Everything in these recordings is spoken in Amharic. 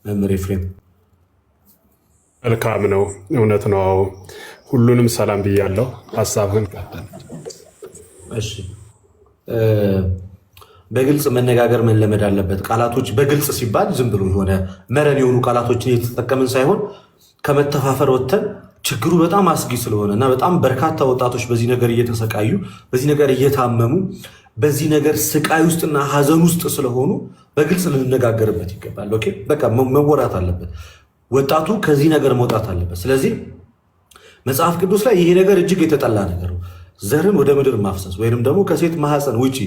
መምህር ኤፍሬም። መልካም ነው፣ እውነት ነው። ሁሉንም ሰላም ብያለሁ። ሀሳብህን ቀጥል። እሺ፣ በግልጽ መነጋገር መለመድ አለበት። ቃላቶች በግልጽ ሲባል ዝም ብሎ የሆነ መረን የሆኑ ቃላቶችን እየተጠቀምን ሳይሆን ከመተፋፈር ወጥተን ችግሩ በጣም አስጊ ስለሆነ እና በጣም በርካታ ወጣቶች በዚህ ነገር እየተሰቃዩ በዚህ ነገር እየታመሙ በዚህ ነገር ስቃይ ውስጥና ሀዘን ውስጥ ስለሆኑ በግልጽ ልንነጋገርበት ይገባል። ኦኬ፣ በቃ መወራት አለበት። ወጣቱ ከዚህ ነገር መውጣት አለበት። ስለዚህ መጽሐፍ ቅዱስ ላይ ይሄ ነገር እጅግ የተጠላ ነገር ነው። ዘርን ወደ ምድር ማፍሰስ ወይንም ደግሞ ከሴት ማህፀን ውጪ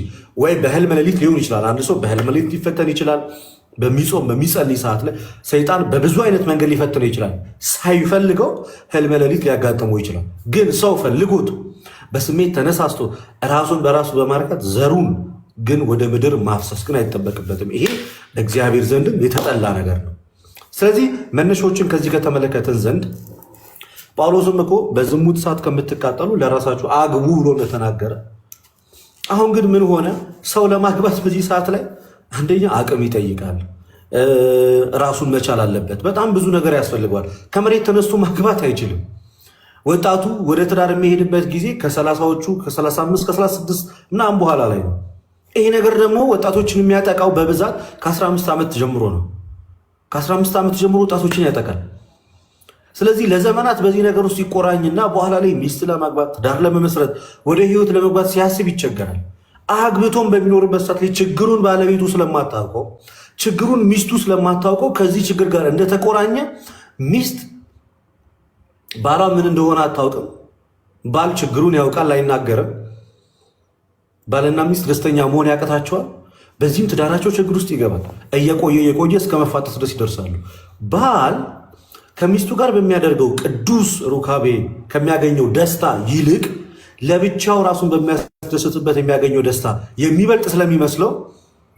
ወይ በህልም ሌሊት ሊሆን ይችላል። አንድ ሰው በህልም ሌሊት ሊፈተን ይችላል። በሚጾም በሚጸልይ ሰዓት ላይ ሰይጣን በብዙ አይነት መንገድ ሊፈትነው ይችላል። ሳይፈልገው ህልም ሌሊት ሊያጋጥመው ይችላል። ግን ሰው ፈልጎት በስሜት ተነሳስቶ ራሱን በራሱ በማርካት ዘሩን ግን ወደ ምድር ማፍሰስ ግን አይጠበቅበትም። ይሄ ለእግዚአብሔር ዘንድም የተጠላ ነገር ነው። ስለዚህ መነሾችን ከዚህ ከተመለከትን ዘንድ ጳውሎስም እኮ በዝሙት እሳት ከምትቃጠሉ ለራሳችሁ አግቡ ብሎ እንደተናገረ፣ አሁን ግን ምን ሆነ? ሰው ለማግባት በዚህ ሰዓት ላይ አንደኛ አቅም ይጠይቃል። ራሱን መቻል አለበት። በጣም ብዙ ነገር ያስፈልገዋል። ከመሬት ተነስቶ ማግባት አይችልም። ወጣቱ ወደ ትዳር የሚሄድበት ጊዜ ከ30ዎቹ ከ35 ከ36 ምናምን በኋላ ላይ ነው። ይሄ ነገር ደግሞ ወጣቶችን የሚያጠቃው በብዛት ከ15 ዓመት ጀምሮ ነው። ከ15 ዓመት ጀምሮ ወጣቶችን ያጠቃል። ስለዚህ ለዘመናት በዚህ ነገር ውስጥ ይቆራኝና በኋላ ላይ ሚስት ለማግባት ትዳር ለመመስረት ወደ ህይወት ለመግባት ሲያስብ ይቸገራል። አግብቶም በሚኖርበት ሰዓት ላይ ችግሩን ባለቤቱ ስለማታውቀው ችግሩን ሚስቱ ስለማታውቀው ከዚህ ችግር ጋር እንደተቆራኘ ሚስት ባሏ ምን እንደሆነ አታውቅም። ባል ችግሩን ያውቃል፣ አይናገርም። ባልና ሚስት ደስተኛ መሆን ያቀታቸዋል። በዚህም ትዳራቸው ችግር ውስጥ ይገባል። እየቆየ እስከ መፋጠስ ድረስ ይደርሳሉ። ባል ከሚስቱ ጋር በሚያደርገው ቅዱስ ሩካቤ ከሚያገኘው ደስታ ይልቅ ለብቻው ራሱን በሚያስደስትበት የሚያገኘው ደስታ የሚበልጥ ስለሚመስለው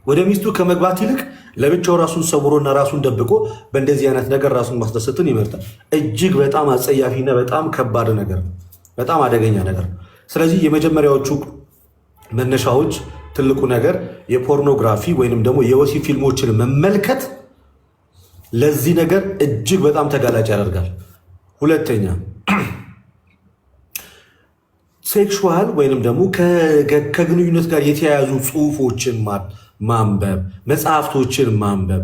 ወደ ሚስቱ ከመግባት ይልቅ ለብቻው ራሱን ሰውሮና ራሱን ደብቆ በእንደዚህ አይነት ነገር ራሱን ማስደሰትን ይመርጣል። እጅግ በጣም አጸያፊና በጣም ከባድ ነገር ነው። በጣም አደገኛ ነገር ነው። ስለዚህ የመጀመሪያዎቹ መነሻዎች ትልቁ ነገር የፖርኖግራፊ ወይንም ደግሞ የወሲብ ፊልሞችን መመልከት ለዚህ ነገር እጅግ በጣም ተጋላጭ ያደርጋል። ሁለተኛ ሴክሹዋል ወይንም ደግሞ ከግንኙነት ጋር የተያያዙ ጽሁፎችን ማንበብ፣ መጽሐፍቶችን ማንበብ።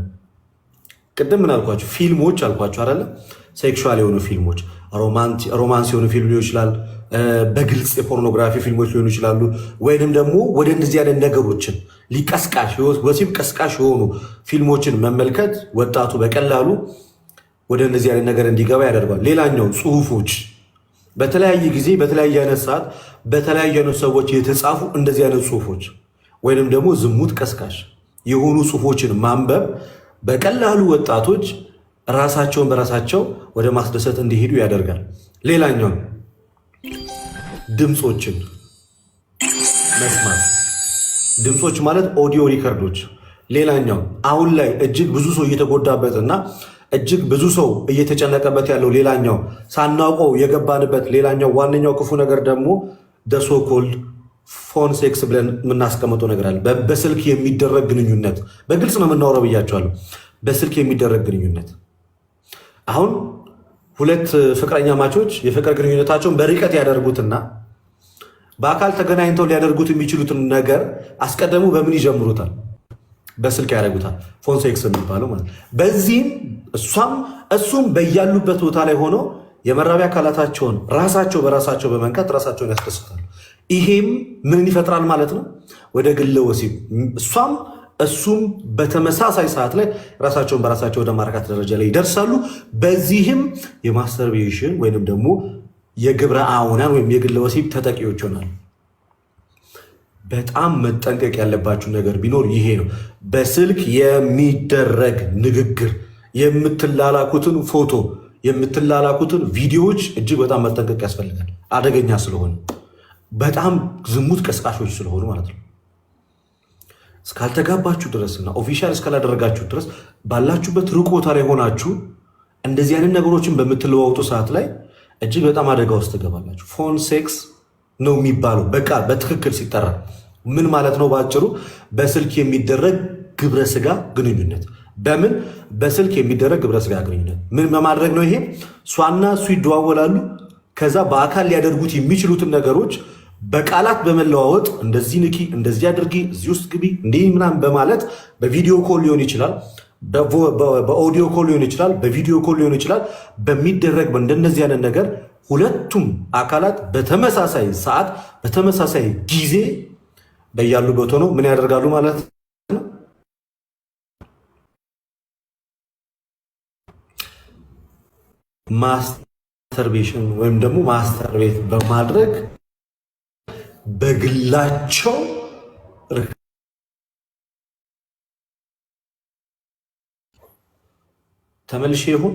ቅድም ምን አልኳቸው? ፊልሞች አልኳቸው አይደለ? ሴክሹዋል የሆኑ ፊልሞች፣ ሮማንስ የሆኑ ፊልም ሊሆን ይችላል። በግልጽ የፖርኖግራፊ ፊልሞች ሊሆኑ ይችላሉ። ወይንም ደግሞ ወደ እንደዚህ አይነት ነገሮችን ሊቀስቃሽ ወሲብ ቀስቃሽ የሆኑ ፊልሞችን መመልከት ወጣቱ በቀላሉ ወደ እንደዚህ አይነት ነገር እንዲገባ ያደርጋል። ሌላኛው ጽሁፎች፣ በተለያየ ጊዜ በተለያየ አይነት ሰዓት በተለያዩ አይነት ሰዎች የተጻፉ እንደዚህ አይነት ጽሁፎች ወይንም ደግሞ ዝሙት ቀስቃሽ የሆኑ ጽሁፎችን ማንበብ በቀላሉ ወጣቶች ራሳቸውን በራሳቸው ወደ ማስደሰት እንዲሄዱ ያደርጋል። ሌላኛው ድምፆችን መስማት፣ ድምፆች ማለት ኦዲዮ ሪከርዶች። ሌላኛው አሁን ላይ እጅግ ብዙ ሰው እየተጎዳበት እና እጅግ ብዙ ሰው እየተጨነቀበት ያለው ሌላኛው ሳናውቀው የገባንበት ሌላኛው ዋነኛው ክፉ ነገር ደግሞ ደሶኮልድ ፎን ሴክስ ብለን የምናስቀምጠው ነገር አለ። በስልክ የሚደረግ ግንኙነት፣ በግልጽ ነው የምናወራው ብያቸዋለሁ። በስልክ የሚደረግ ግንኙነት። አሁን ሁለት ፍቅረኛ ማቾች የፍቅር ግንኙነታቸውን በርቀት ያደርጉትና በአካል ተገናኝተው ሊያደርጉት የሚችሉትን ነገር አስቀደሙ በምን ይጀምሩታል? በስልክ ያደርጉታል። ፎን ሴክስ የሚባለው ማለት። በዚህም እሱም በያሉበት ቦታ ላይ ሆኖ የመራቢያ አካላታቸውን ራሳቸው በራሳቸው በመንካት ራሳቸውን ያስደስታሉ። ይሄም ምን ይፈጥራል ማለት ነው? ወደ ግለ ወሲብ እሱም በተመሳሳይ ሰዓት ላይ ራሳቸውን በራሳቸው ወደ ማርካት ደረጃ ላይ ይደርሳሉ። በዚህም የማስተርቤሽን ወይንም ደግሞ የግብረ አውናን ወይም የግለ ወሲብ ተጠቂዎች ይሆናሉ። በጣም መጠንቀቅ ያለባችሁ ነገር ቢኖር ይሄ ነው። በስልክ የሚደረግ ንግግር፣ የምትላላኩትን ፎቶ፣ የምትላላኩትን ቪዲዮዎች እጅግ በጣም መጠንቀቅ ያስፈልጋል። አደገኛ ስለሆነ በጣም ዝሙት ቀስቃሾች ስለሆኑ ማለት ነው። እስካልተጋባችሁ ድረስና ኦፊሻል እስካላደረጋችሁ ድረስ ባላችሁበት ሩቅ ቦታ ላይ ሆናችሁ እንደዚህ አይነት ነገሮችን በምትለዋውጡ ሰዓት ላይ እጅግ በጣም አደጋ ውስጥ ትገባላችሁ። ፎን ሴክስ ነው የሚባለው በቃ በትክክል ሲጠራ ምን ማለት ነው? በአጭሩ በስልክ የሚደረግ ግብረ ስጋ ግንኙነት በምን በስልክ የሚደረግ ግብረ ስጋ ግንኙነት ምን በማድረግ ነው? ይሄ እሷና እሱ ይደዋወላሉ። ከዛ በአካል ሊያደርጉት የሚችሉትን ነገሮች በቃላት በመለዋወጥ እንደዚህ ንኪ፣ እንደዚህ አድርጊ፣ እዚህ ውስጥ ግቢ፣ እንዲህ ምናምን በማለት በቪዲዮ ኮል ሊሆን ይችላል፣ በኦዲዮ ኮል ሊሆን ይችላል፣ በቪዲዮ ኮል ሊሆን ይችላል። በሚደረግ እንደነዚህ አይነት ነገር ሁለቱም አካላት በተመሳሳይ ሰዓት በተመሳሳይ ጊዜ በያሉበት ሆነው ምን ያደርጋሉ ማለት ነው? ማስተርቤሽን ወይም ደግሞ ማስተርቤት በማድረግ በግላቸው ተመልሼ ይሁን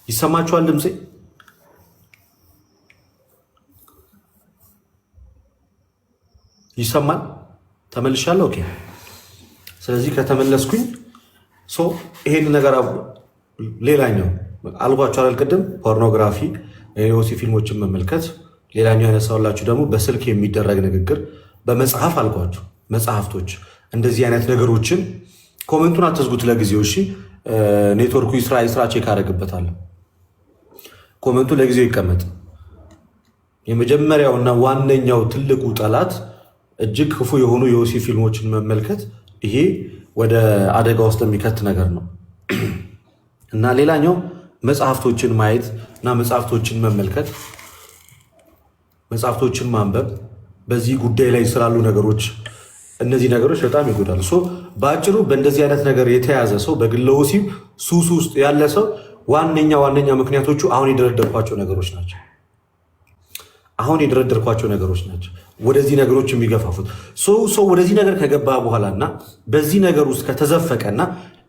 ይሰማችኋል? ድምፄ ይሰማል? ተመልሻለሁ። ኦኬ። ስለዚህ ከተመለስኩኝ ይሄን ነገር ሌላኛው አልኳችሁ አይደል? ቅድም ፖርኖግራፊ፣ የወሲ ፊልሞችን መመልከት፣ ሌላኛው ያነሳውላችሁ ደግሞ በስልክ የሚደረግ ንግግር፣ በመጽሐፍ አልኳችሁ መጽሐፍቶች፣ እንደዚህ አይነት ነገሮችን ኮሜንቱን አትዝጉት ለጊዜው እሺ። ኔትወርኩ ይስራ ቼክ አደርግበታለሁ። ኮሜንቱ ለጊዜው ይቀመጥ። የመጀመሪያውና ዋነኛው ትልቁ ጠላት እጅግ ክፉ የሆኑ የወሲ ፊልሞችን መመልከት፣ ይሄ ወደ አደጋ ውስጥ የሚከት ነገር ነው እና ሌላኛው መጽሐፍቶችን ማየት እና መጽሐፍቶችን መመልከት፣ መጽሐፍቶችን ማንበብ፣ በዚህ ጉዳይ ላይ ስላሉ ነገሮች እነዚህ ነገሮች በጣም ይጎዳሉ። በአጭሩ በእንደዚህ አይነት ነገር የተያዘ ሰው በግለ ወሲብ ሱስ ውስጥ ያለ ሰው ዋነኛ ምክንያቶቹ አሁን የደረደርኳቸው ነገሮች ናቸው። ወደዚህ ነገሮች የሚገፋፉት ሰው ወደዚህ ነገር ከገባ በኋላ እና በዚህ ነገር ውስጥ ከተዘፈቀና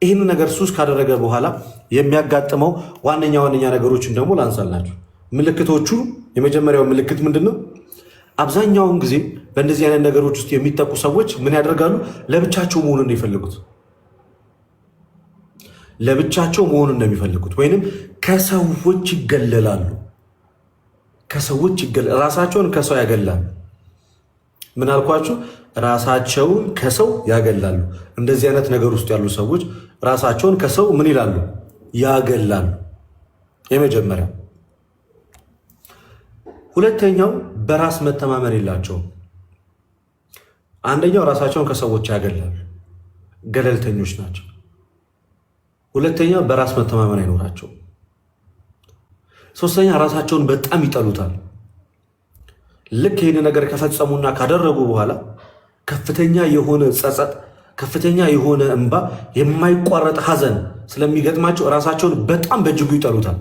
ይህን ነገር ሱስ ካደረገ በኋላ የሚያጋጥመው ዋነኛ ነገሮችን ደግሞ ላንሳላችሁ። ምልክቶቹ የመጀመሪያው ምልክት ምንድን ነው? አብዛኛውን ጊዜ በእንደዚህ አይነት ነገሮች ውስጥ የሚጠቁ ሰዎች ምን ያደርጋሉ? ለብቻቸው መሆኑን ነው የሚፈልጉት፣ ወይንም ከሰዎች ይገለላሉ። ራሳቸውን ከሰው ያገላሉ። ምን አልኳችሁ? ራሳቸውን ከሰው ያገላሉ። እንደዚህ አይነት ነገር ውስጥ ያሉ ሰዎች ራሳቸውን ከሰው ምን ይላሉ? ያገላሉ። የመጀመሪያው። ሁለተኛው በራስ መተማመን የላቸውም። አንደኛው ራሳቸውን ከሰዎች ያገላሉ፣ ገለልተኞች ናቸው። ሁለተኛው በራስ መተማመን አይኖራቸውም። ሶስተኛ ራሳቸውን በጣም ይጠሉታል። ልክ ይህን ነገር ከፈጸሙና ካደረጉ በኋላ ከፍተኛ የሆነ ጸጸት፣ ከፍተኛ የሆነ እንባ፣ የማይቋረጥ ሐዘን ስለሚገጥማቸው ራሳቸውን በጣም በእጅጉ ይጠሉታል።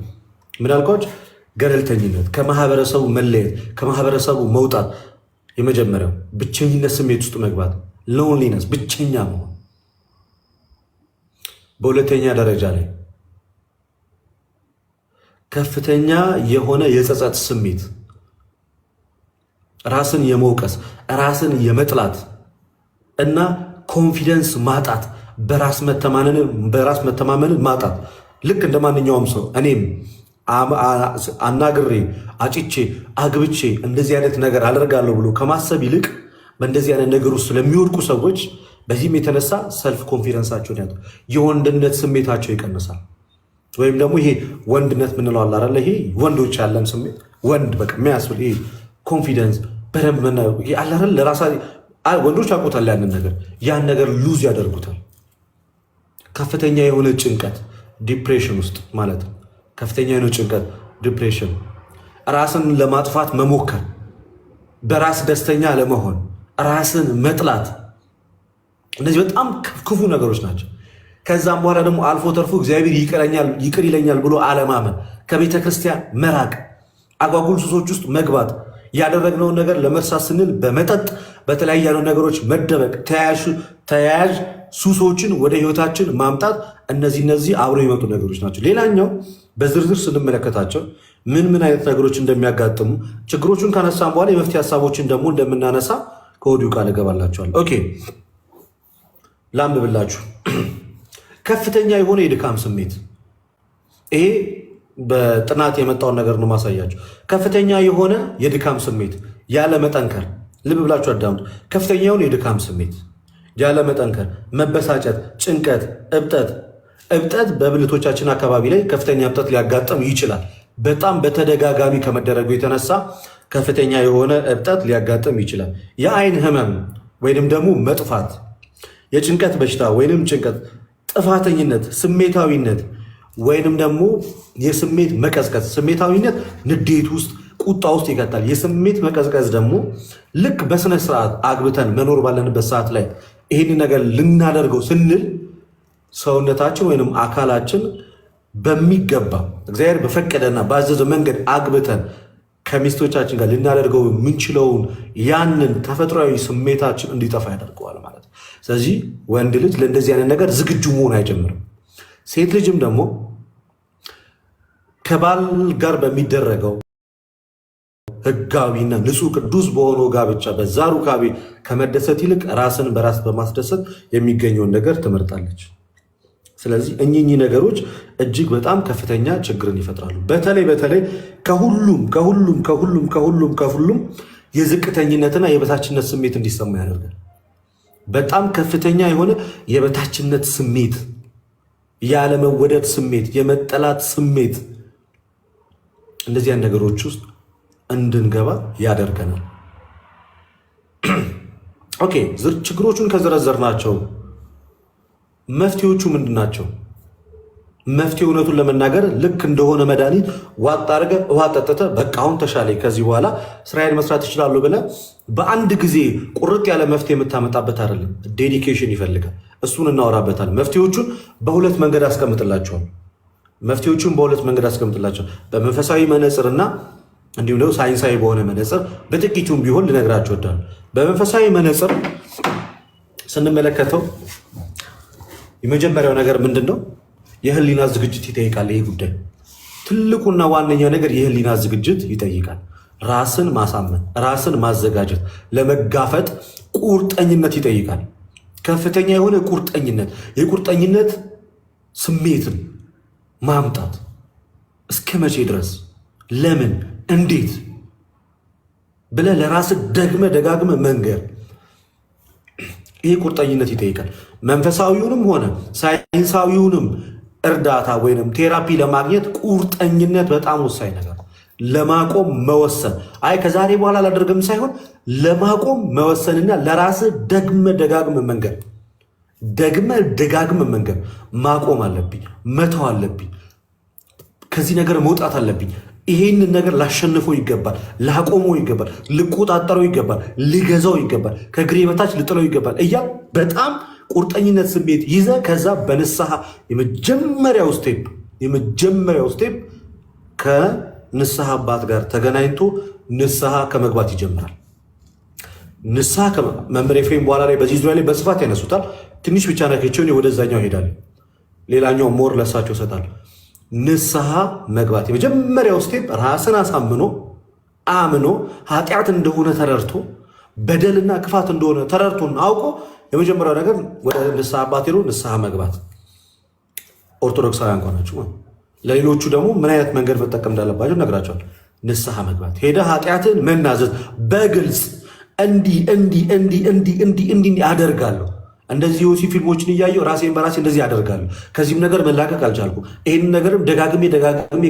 ምን አልኳችሁ? ገለልተኝነት፣ ከማህበረሰቡ መለየት፣ ከማህበረሰቡ መውጣት። የመጀመሪያው ብቸኝነት ስሜት ውስጥ መግባት፣ ሎንሊነስ፣ ብቸኛ መሆን። በሁለተኛ ደረጃ ላይ ከፍተኛ የሆነ የጸጸት ስሜት፣ ራስን የመውቀስ፣ ራስን የመጥላት እና ኮንፊደንስ ማጣት፣ በራስ መተማመንን ማጣት። ልክ እንደ ማንኛውም ሰው እኔም አናግሬ አጭቼ አግብቼ እንደዚህ አይነት ነገር አደርጋለሁ ብሎ ከማሰብ ይልቅ በእንደዚህ አይነት ነገር ውስጥ ለሚወድቁ ሰዎች በዚህም የተነሳ ሰልፍ ኮንፊደንሳቸውን ያጡ፣ የወንድነት ስሜታቸው ይቀንሳል። ወይም ደግሞ ይሄ ወንድነት ምንለው አለ አይደለ? ይሄ ወንዶች ያለን ስሜት ወንድ በቃ የሚያስብል ይሄ ኮንፊደንስ በደንብ አለ አይደል? ለራሳ ወንዶች ያውቁታል ያንን ነገር፣ ያን ነገር ሉዝ ያደርጉታል። ከፍተኛ የሆነ ጭንቀት ዲፕሬሽን ውስጥ ማለት ነው። ከፍተኛ የሆነ ጭንቀት ዲፕሬሽን፣ ራስን ለማጥፋት መሞከር፣ በራስ ደስተኛ ለመሆን፣ ራስን መጥላት፣ እነዚህ በጣም ክፉ ነገሮች ናቸው። ከዛም በኋላ ደግሞ አልፎ ተርፎ እግዚአብሔር ይቅር ይለኛል ብሎ አለማመን፣ ከቤተ ክርስቲያን መራቅ፣ አጓጉል ሱሶች ውስጥ መግባት፣ ያደረግነውን ነገር ለመርሳት ስንል በመጠጥ በተለያዩ ነገሮች መደበቅ፣ ተያያዥ ሱሶችን ወደ ህይወታችን ማምጣት፣ እነዚህ አብሮ የመጡ ነገሮች ናቸው። ሌላኛው በዝርዝር ስንመለከታቸው ምን አይነት ነገሮች እንደሚያጋጥሙ ችግሮቹን ካነሳን በኋላ የመፍትሄ ሀሳቦችን ደግሞ እንደምናነሳ ከወዲሁ ቃል እገባላችኋለሁ። ኦኬ፣ ላንብብላችሁ። ከፍተኛ የሆነ የድካም ስሜት፣ ይሄ በጥናት የመጣውን ነገር ነው ማሳያችሁ። ከፍተኛ የሆነ የድካም ስሜት፣ ያለ መጠንከር። ልብ ብላችሁ አዳምጡ። ከፍተኛ የሆነ የድካም ስሜት፣ ያለመጠንከር፣ መበሳጨት፣ ጭንቀት፣ እብጠት በብልቶቻችን አካባቢ ላይ ከፍተኛ እብጠት ሊያጋጥም ይችላል። በጣም በተደጋጋሚ ከመደረጉ የተነሳ ከፍተኛ የሆነ እብጠት ሊያጋጥም ይችላል። የአይን ህመም ወይንም ደግሞ መጥፋት፣ የጭንቀት በሽታ ወይንም ጭንቀት፣ ጥፋተኝነት፣ ስሜታዊነት ወይንም ደግሞ የስሜት መቀዝቀዝ። ስሜታዊነት ንዴት ውስጥ ቁጣ ውስጥ ይቀጣል። የስሜት መቀዝቀዝ ደግሞ ልክ በስነ ስርዓት አግብተን መኖር ባለንበት ሰዓት ላይ ይህን ነገር ልናደርገው ስንል ሰውነታችን ወይንም አካላችን በሚገባ እግዚአብሔር በፈቀደና ባዘዘ መንገድ አግብተን ከሚስቶቻችን ጋር ልናደርገው የምንችለውን ያንን ተፈጥሯዊ ስሜታችን እንዲጠፋ ያደርገዋል ማለት ነው። ስለዚህ ወንድ ልጅ ለእንደዚህ አይነት ነገር ዝግጁ መሆን አይጀምርም። ሴት ልጅም ደግሞ ከባል ጋር በሚደረገው ሕጋዊና ንጹሕ ቅዱስ በሆነው ጋብቻ በዛ ሩካቤ ከመደሰት ይልቅ ራስን በራስ በማስደሰት የሚገኘውን ነገር ትመርጣለች። ስለዚህ እኚህ ነገሮች እጅግ በጣም ከፍተኛ ችግርን ይፈጥራሉ። በተለይ ከሁሉም የዝቅተኝነትና የበታችነት ስሜት እንዲሰማ ያደርጋል። በጣም ከፍተኛ የሆነ የበታችነት ስሜት፣ ያለመወደድ ስሜት፣ የመጠላት ስሜት እንደዚያን ነገሮች ውስጥ እንድንገባ ያደርገናል። ኦኬ፣ ችግሮቹን ከዘረዘርናቸው መፍትሄዎቹ ምንድን ናቸው? መፍትሄ እውነቱን ለመናገር ልክ እንደሆነ መድኃኒት ዋጥ አድርገህ ውሃ ጠጥተህ በቃ አሁን ተሻለኝ ከዚህ በኋላ ስራዬን መስራት ይችላሉ ብለህ በአንድ ጊዜ ቁርጥ ያለ መፍትሄ የምታመጣበት አይደለም። ዴዲኬሽን ይፈልጋል። እሱን እናወራበታለን። መፍትሄዎቹን በሁለት መንገድ አስቀምጥላቸዋል። በመንፈሳዊ መነጽር እና እንዲሁም ደግሞ ሳይንሳዊ በሆነ መነጽር በጥቂቱም ቢሆን ልነግራቸው እወዳለሁ። በመንፈሳዊ መነጽር ስንመለከተው የመጀመሪያው ነገር ምንድን ነው? የህሊና ዝግጅት ይጠይቃል። ይህ ጉዳይ ትልቁና ዋነኛ ነገር የህሊና ዝግጅት ይጠይቃል። ራስን ማሳመን፣ ራስን ማዘጋጀት፣ ለመጋፈጥ ቁርጠኝነት ይጠይቃል። ከፍተኛ የሆነ ቁርጠኝነት፣ የቁርጠኝነት ስሜትን ማምጣት። እስከ መቼ ድረስ፣ ለምን፣ እንዴት ብለህ ለራስህ ደጋግመ መንገር። ይህ ቁርጠኝነት ይጠይቃል። መንፈሳዊውንም ሆነ ሳይንሳዊውንም እርዳታ ወይንም ቴራፒ ለማግኘት ቁርጠኝነት በጣም ወሳኝ ነገር። ለማቆም መወሰን፣ አይ ከዛሬ በኋላ አላደርግም ሳይሆን ለማቆም መወሰንና ለራስህ ደጋግመ መንገር። ማቆም አለብኝ፣ መተው አለብኝ፣ ከዚህ ነገር መውጣት አለብኝ፣ ይሄንን ነገር ላሸንፈው ይገባል፣ ላቆመው ይገባል፣ ልቆጣጠረው ይገባል፣ ልገዛው ይገባል፣ ከእግሬ በታች ልጥለው ይገባል እያል በጣም ቁርጠኝነት ስሜት ይዘ ከዛ በንስሐ የመጀመሪያው ስቴፕ ከንስሐ አባት ጋር ተገናኝቶ ንስሐ ከመግባት ይጀምራል። ንስሐ መምህር ኤፍሬም በኋላ ላይ በዚህ ዙሪያ ላይ በስፋት ያነሱታል። ትንሽ ብቻ ነክቼውን ወደዛኛው ይሄዳል። ሌላኛው ሞር ለሳቸው ይሰጣል። ንስሐ መግባት የመጀመሪያው ስቴፕ ራስን አምኖ ኃጢአት እንደሆነ ተረድቶ በደልና ክፋት እንደሆነ ተረድቶና አውቆ የመጀመሪያው ነገር ወደ ንስሐ አባት ሄዶ ንስሐ መግባት። ኦርቶዶክሳውያን ከሆናችሁ ለሌሎቹ ደግሞ ምን አይነት መንገድ መጠቀም እንዳለባቸው ነግራቸዋል። ንስሐ መግባት፣ ሄደ ኃጢአትን መናዘዝ በግልጽ እንዲህ አደርጋለሁ፣ እንደዚህ የወሲ ፊልሞችን እያየሁ ራሴን በራሴ እንደዚህ አደርጋለሁ፣ ከዚህም ነገር መላቀቅ አልቻልኩም፣ ይህን ነገርም ደጋግሜ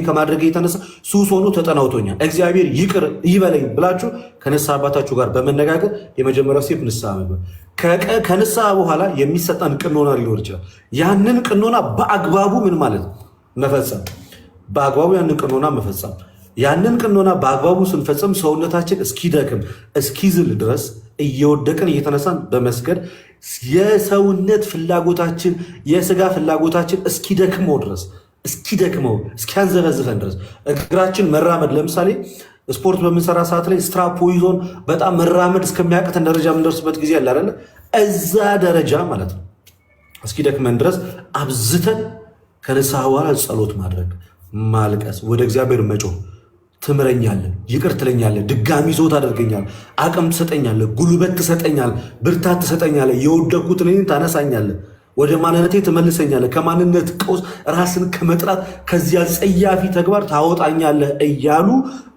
ከማድረግ የተነሳ ሱስ ሆኖ ተጠናውቶኛል፣ እግዚአብሔር ይቅር ይበለኝ ብላችሁ ከንስሐ አባታችሁ ጋር በመነጋገር የመጀመሪያው ስቴፕ ንስሐ መግባት። ከንስሐ በኋላ የሚሰጠን ቅኖና ሊኖር ይችላል። ያንን ቅኖና በአግባቡ መፈጸም፣ በአግባቡ ያንን ቅኖና መፈጸም። ያንን ቅኖና በአግባቡ ስንፈጸም ሰውነታችን እስኪደክም እስኪዝል ድረስ እየወደቅን እየተነሳን በመስገድ የሰውነት ፍላጎታችን የስጋ ፍላጎታችን እስኪደክመው እስኪያንዘበዝፈን ድረስ እግራችን መራመድ፣ ለምሳሌ ስፖርት በምንሰራ ሰዓት ላይ ስትራፖ ይዞን በጣም መራመድ እስከሚያቅተን ደረጃ የምንደርስበት ጊዜ አለ አይደለ? እዛ ደረጃ ማለት ነው እስኪደክመን ድረስ አብዝተን ከንስሐ በኋላ ጸሎት ማድረግ፣ ማልቀስ፣ ወደ እግዚአብሔር መጮህ። ትምረኛለህ፣ ይቅር ትለኛለህ፣ ድጋሚ ሰው ታደርገኛለህ፣ አቅም ትሰጠኛለህ፣ ጉልበት ትሰጠኛለህ፣ ብርታት ትሰጠኛለህ፣ የወደቅኩትን እኔን ታነሳኛለህ፣ ወደ ማንነቴ ትመልሰኛለህ፣ ከማንነት ቀውስ ራስን ከመጥራት ከዚያ ጸያፊ ተግባር ታወጣኛለህ እያሉ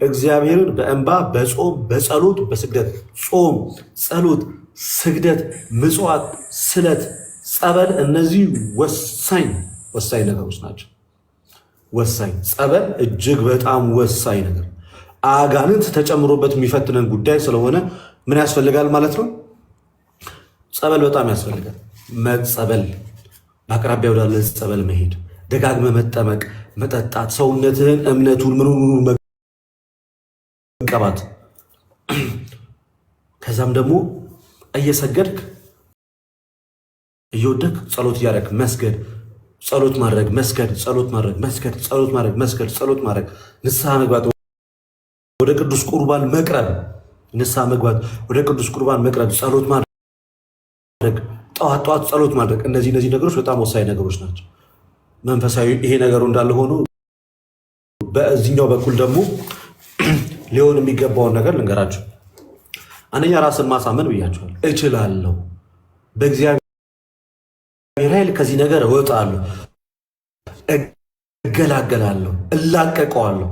እግዚአብሔርን በእንባ በጾም በጸሎት በስግደት ጾም፣ ጸሎት፣ ስግደት፣ ምጽዋት፣ ስለት፣ ጸበል እነዚህ ወሳኝ ነገሮች ናቸው። ወሳኝ ጸበል እጅግ በጣም ወሳኝ ነገር አጋንንት ተጨምሮበት የሚፈትነን ጉዳይ ስለሆነ ምን ያስፈልጋል ማለት ነው? ጸበል በጣም ያስፈልጋል። መጸበል፣ በአቅራቢያ ወዳለ ጸበል መሄድ፣ ደጋግመ መጠመቅ፣ መጠጣት፣ ሰውነትህን እምነቱን ምኑን መቀባት፣ ከዛም ደግሞ እየሰገድክ እየወደክ ጸሎት እያደረግ መስገድ፣ ጸሎት ማድረግ፣ መስገድ፣ ጸሎት ማድረግ፣ መስገድ፣ ጸሎት ማድረግ፣ መስገድ፣ ጸሎት ማድረግ፣ ንስሐ መግባት፣ ወደ ቅዱስ ቁርባን መቅረብ፣ ንስሐ መግባት፣ ወደ ቅዱስ ቁርባን መቅረብ፣ ጸሎት ማድረግ፣ ጠዋት ጸሎት ማድረግ። እነዚህ ነገሮች በጣም ወሳኝ ነገሮች ናቸው። መንፈሳዊ ይሄ ነገሩ እንዳለ ሆኖ በዚህኛው በኩል ደግሞ ሊሆን የሚገባውን ነገር ልንገራችሁ። አንደኛ ራስን ማሳመን ብያችኋል። እችላለሁ፣ በእግዚአብሔር ኃይል ከዚህ ነገር እወጣለሁ፣ እገላገላለሁ፣ እላቀቀዋለሁ።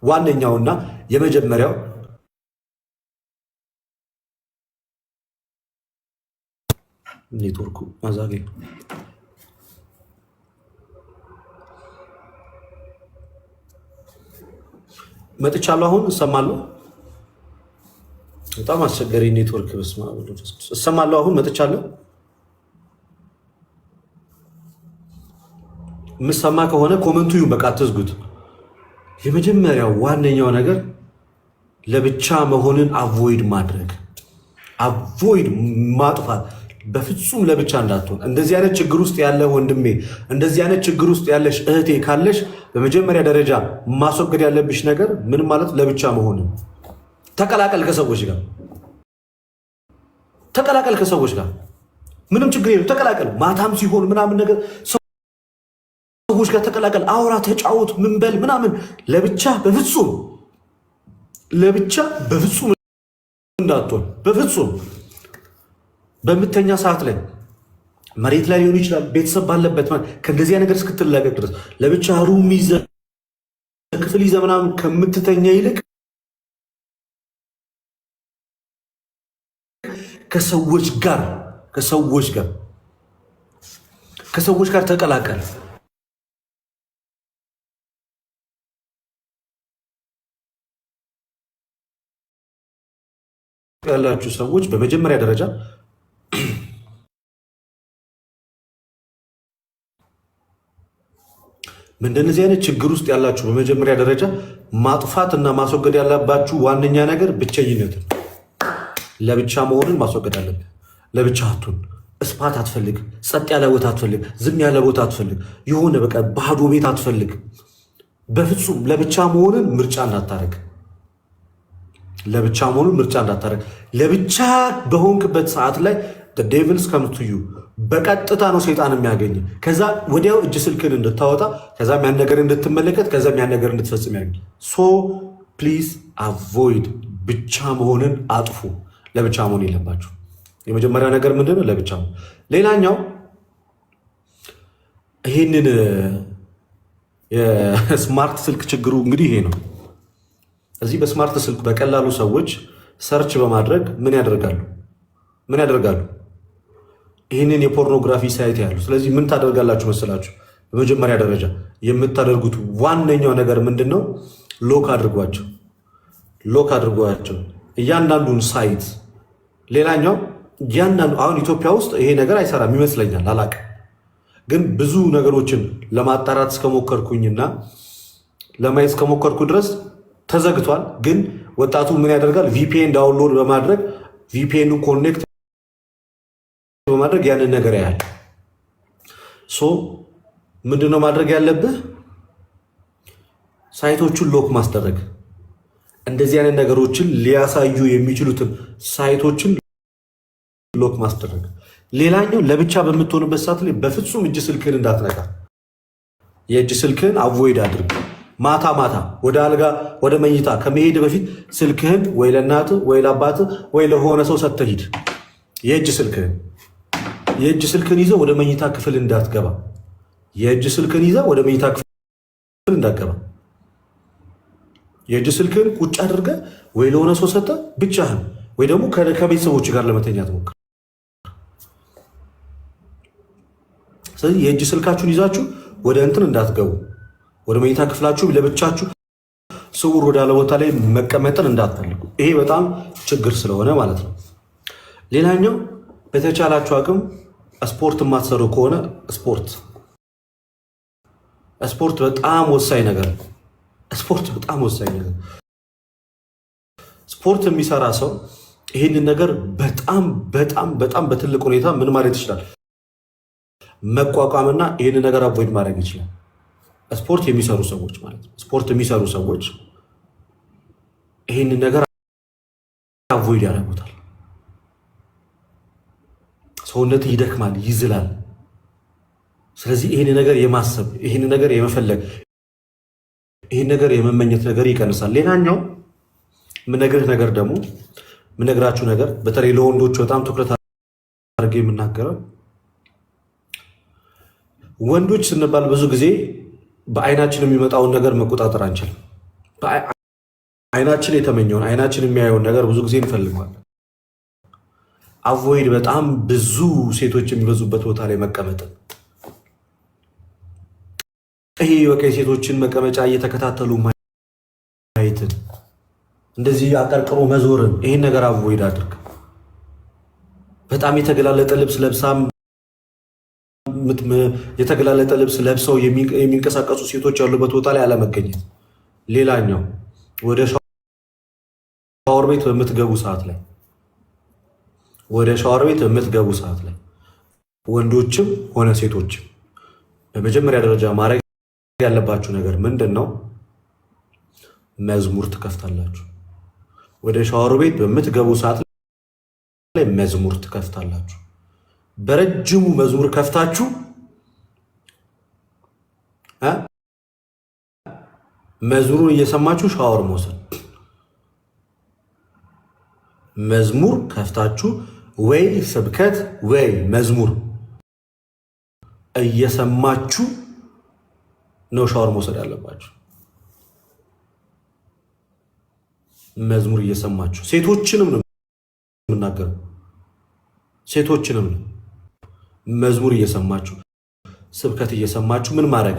ዋነኛውና የመጀመሪያው ኔትወርኩ ማዛጌ መጥቻለሁ። አሁን እሰማለሁ። በጣም አስቸጋሪ ኔትወርክ በስማ እሰማለሁ። አሁን መጥቻለሁ። የምሰማ ከሆነ ኮመንቱ ይሁን፣ በቃ አትዝጉት። የመጀመሪያው ዋነኛው ነገር ለብቻ መሆንን አቮይድ ማድረግ፣ አቮይድ ማጥፋት። በፍጹም ለብቻ እንዳትሆን። እንደዚህ አይነት ችግር ውስጥ ያለ ወንድሜ፣ እንደዚህ አይነት ችግር ውስጥ ያለሽ እህቴ ካለሽ በመጀመሪያ ደረጃ ማስወገድ ያለብሽ ነገር ምን ማለት ለብቻ መሆንን። ተቀላቀል ከሰዎች ጋር፣ ተቀላቀል ከሰዎች ጋር፣ ምንም ችግር የለም። ተቀላቀል፣ ማታም ሲሆን ምናምን ነገር ሰዎች ጋር ተቀላቀል፣ አውራ፣ ተጫወት፣ ምን በል ምናምን። ለብቻ በፍጹም እንዳትሆን በፍጹም። በምተኛ ሰዓት ላይ መሬት ላይ ሊሆን ይችላል፣ ቤተሰብ ባለበት ከእንደዚያ ነገር እስክትላቀቅ ድረስ ለብቻ ሩም ይዘህ ክፍል ይዘህ ምናምን ከምትተኛ ይልቅ ከሰዎች ጋር ተቀላቀል። ያላችሁ ሰዎች በመጀመሪያ ደረጃ እንደነዚህ አይነት ችግር ውስጥ ያላችሁ በመጀመሪያ ደረጃ ማጥፋት እና ማስወገድ ያለባችሁ ዋነኛ ነገር ብቸኝነትን፣ ለብቻ መሆንን ማስወገድ አለብህ። ለብቻ አትሁን። እስፓት አትፈልግ፣ ጸጥ ያለ ቦታ አትፈልግ፣ ዝም ያለ ቦታ አትፈልግ፣ የሆነ በቃ ባዶ ቤት አትፈልግ። በፍጹም ለብቻ መሆንን ምርጫ እንዳታረግ። ለብቻ በሆንክበት ሰዓት ላይ ዴቪልስ ከምቱዩ በቀጥታ ነው ሰይጣን የሚያገኝ። ከዛ ወዲያው እጅ ስልክን እንድታወጣ፣ ከዛም ያን ነገር እንድትመለከት፣ ከዛም ያን ነገር እንድትፈጽም ያገኝ። ሶ ፕሊዝ አቮይድ፣ ብቻ መሆንን አጥፉ። ለብቻ መሆን የለባችሁ። የመጀመሪያ ነገር ምንድን ነው? ለብቻ መሆን። ሌላኛው ይህንን የስማርት ስልክ ችግሩ እንግዲህ ይሄ ነው። እዚህ በስማርት ስልክ በቀላሉ ሰዎች ሰርች በማድረግ ምን ያደርጋሉ? ይህንን የፖርኖግራፊ ሳይት ያሉ። ስለዚህ ምን ታደርጋላችሁ መሰላችሁ? በመጀመሪያ ደረጃ የምታደርጉት ዋነኛው ነገር ምንድን ነው? ሎክ አድርጓቸው እያንዳንዱን ሳይት። ሌላኛው አሁን ኢትዮጵያ ውስጥ ይሄ ነገር አይሰራም ይመስለኛል፣ አላቅም። ግን ብዙ ነገሮችን ለማጣራት እስከሞከርኩኝና ለማየት እስከሞከርኩ ድረስ ተዘግቷል። ግን ወጣቱ ምን ያደርጋል? ቪፒኤን ዳውንሎድ በማድረግ ቪፒኤንን ኮኔክት በማድረግ ያንን ነገር ያያል። ሶ ምንድነው ማድረግ ያለብህ? ሳይቶቹን ሎክ ማስደረግ፣ እንደዚህ አይነት ነገሮችን ሊያሳዩ የሚችሉትን ሳይቶችን ሎክ ማስደረግ። ሌላኛው ለብቻ በምትሆንበት ሰዓት ላይ በፍጹም እጅ ስልክህን እንዳትነካ። የእጅ ስልክህን አቮይድ አድርግ። ማታ ወደ አልጋ ወደ መኝታ ከመሄድ በፊት ስልክህን ወይ ለእናትህ ወይ ለአባትህ ወይ ለሆነ ሰው ሰጥተህ ሂድ። የእጅ ስልክህን የእጅ ስልክን ይዘህ ወደ መኝታ ክፍል እንዳትገባ። የእጅ ስልክን ይዘህ ወደ መኝታ ክፍል እንዳትገባ። የእጅ ስልክን ቁጭ አድርገህ ወይ ለሆነ ሰው ሰጠህ ብቻህን፣ ወይ ደግሞ ከቤተሰቦች ጋር ለመተኛት ሞክር። ስለዚህ የእጅ ስልካችሁን ይዛችሁ ወደ እንትን እንዳትገቡ። ወደ መኝታ ክፍላችሁ ለብቻችሁ ስውር ወዳለ ቦታ ላይ መቀመጥን እንዳትፈልጉ። ይሄ በጣም ችግር ስለሆነ ማለት ነው። ሌላኛው በተቻላችሁ አቅም ስፖርት የማትሰሩ ከሆነ ስፖርት በጣም ወሳኝ ነገር ነው። ስፖርት በጣም ወሳኝ ነገር። ስፖርት የሚሰራ ሰው ይህንን ነገር በጣም በጣም በጣም በትልቅ ሁኔታ ምን ማለት ይችላል መቋቋምና ይህንን ነገር አቮይድ ማድረግ ይችላል። ስፖርት የሚሰሩ ሰዎች ማለት ነው። ስፖርት የሚሰሩ ሰዎች ይህንን ነገር አቮይድ ያደርጉታል። ሰውነት ይደክማል፣ ይዝላል። ስለዚህ ይህን ነገር የማሰብ ይህን ነገር የመፈለግ ይህን ነገር የመመኘት ነገር ይቀንሳል። ሌላኛው የምነግራችሁ ነገር በተለይ ለወንዶች በጣም ትኩረት አድርጌ የምናገረው ወንዶች ስንባል ብዙ ጊዜ በአይናችን የሚመጣውን ነገር መቆጣጠር አንችልም። አይናችን የተመኘውን አይናችን የሚያየውን ነገር ብዙ ጊዜ እንፈልገዋለን። አቮይድ በጣም ብዙ ሴቶች የሚበዙበት ቦታ ላይ መቀመጥን፣ ይሄ በቃ የሴቶችን መቀመጫ እየተከታተሉ ማየትን፣ እንደዚህ አቀርቅሮ መዞርን፣ ይሄን ነገር አቮይድ አድርግ። በጣም የተገላለጠ ልብስ ለብሰው የሚንቀሳቀሱ ሴቶች ያሉበት ቦታ ላይ አለመገኘት። ሌላኛው ወደ ሻወር ቤት በምትገቡ ሰዓት ላይ ወንዶችም ሆነ ሴቶችም በመጀመሪያ ደረጃ ማድረግ ያለባችሁ ነገር ምንድን ነው? መዝሙር ትከፍታላችሁ። ወደ ሻወር ቤት በምትገቡ ሰዓት ላይ መዝሙር ትከፍታላችሁ። በረጅሙ መዝሙር ከፍታችሁ መዝሙሩን እየሰማችሁ ሻወር መውሰድ። መዝሙር ከፍታችሁ ወይ ስብከት ወይ መዝሙር እየሰማችሁ ነው ሻወር መውሰድ ያለባችሁ። መዝሙር እየሰማችሁ ሴቶችንም ነው የምናገረው፣ ሴቶችንም ነው። መዝሙር እየሰማችሁ ስብከት እየሰማችሁ ምን ማድረግ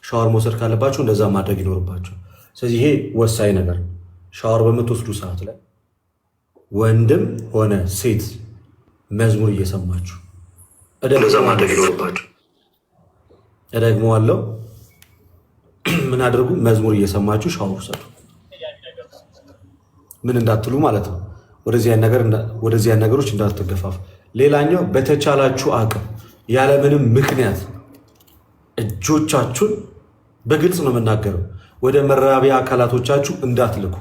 ሻወር መውሰድ ካለባችሁ እንደዛ ማድረግ ይኖርባችሁ። ስለዚህ ይሄ ወሳኝ ነገር ነው። ሻወር በምትወስዱ ሰዓት ላይ ወንድም ሆነ ሴት መዝሙር እየሰማችሁ እንደዛ ማድረግ ይኖርባችሁ። እደግመዋለሁ፣ ምን አድርጉ? መዝሙር እየሰማችሁ ሻወር ውሰዱ። ምን እንዳትሉ ማለት ነው። ወደዚያ ነገሮች እንዳትገፋፉ። ሌላኛው በተቻላችሁ አቅም ያለምንም ምክንያት እጆቻችሁን በግልጽ ነው የምናገረው፣ ወደ መራቢያ አካላቶቻችሁ እንዳትልኩ።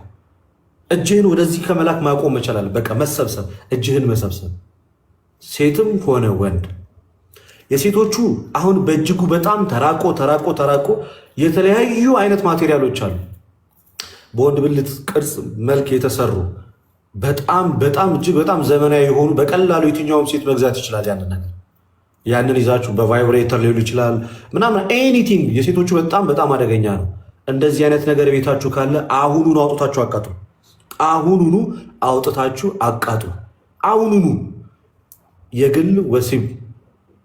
እጅህን ወደዚህ ከመላክ ማቆም መቻላል። በቃ መሰብሰብ፣ እጅህን መሰብሰብ፣ ሴትም ሆነ ወንድ። የሴቶቹ አሁን በእጅጉ በጣም ተራቆ የተለያዩ አይነት ማቴሪያሎች አሉ፣ በወንድ ብልት ቅርጽ መልክ የተሰሩ በጣም እጅግ በጣም ዘመናዊ የሆኑ በቀላሉ የትኛውም ሴት መግዛት ይችላል። ያንን ይዛችሁ በቫይብሬተር ሊሆን ይችላል ምናምን ኤኒቲንግ። የሴቶቹ በጣም አደገኛ ነው። እንደዚህ አይነት ነገር ቤታችሁ ካለ አሁኑኑ አውጥታችሁ አቃጡ። አሁኑኑ የግል ወሲብ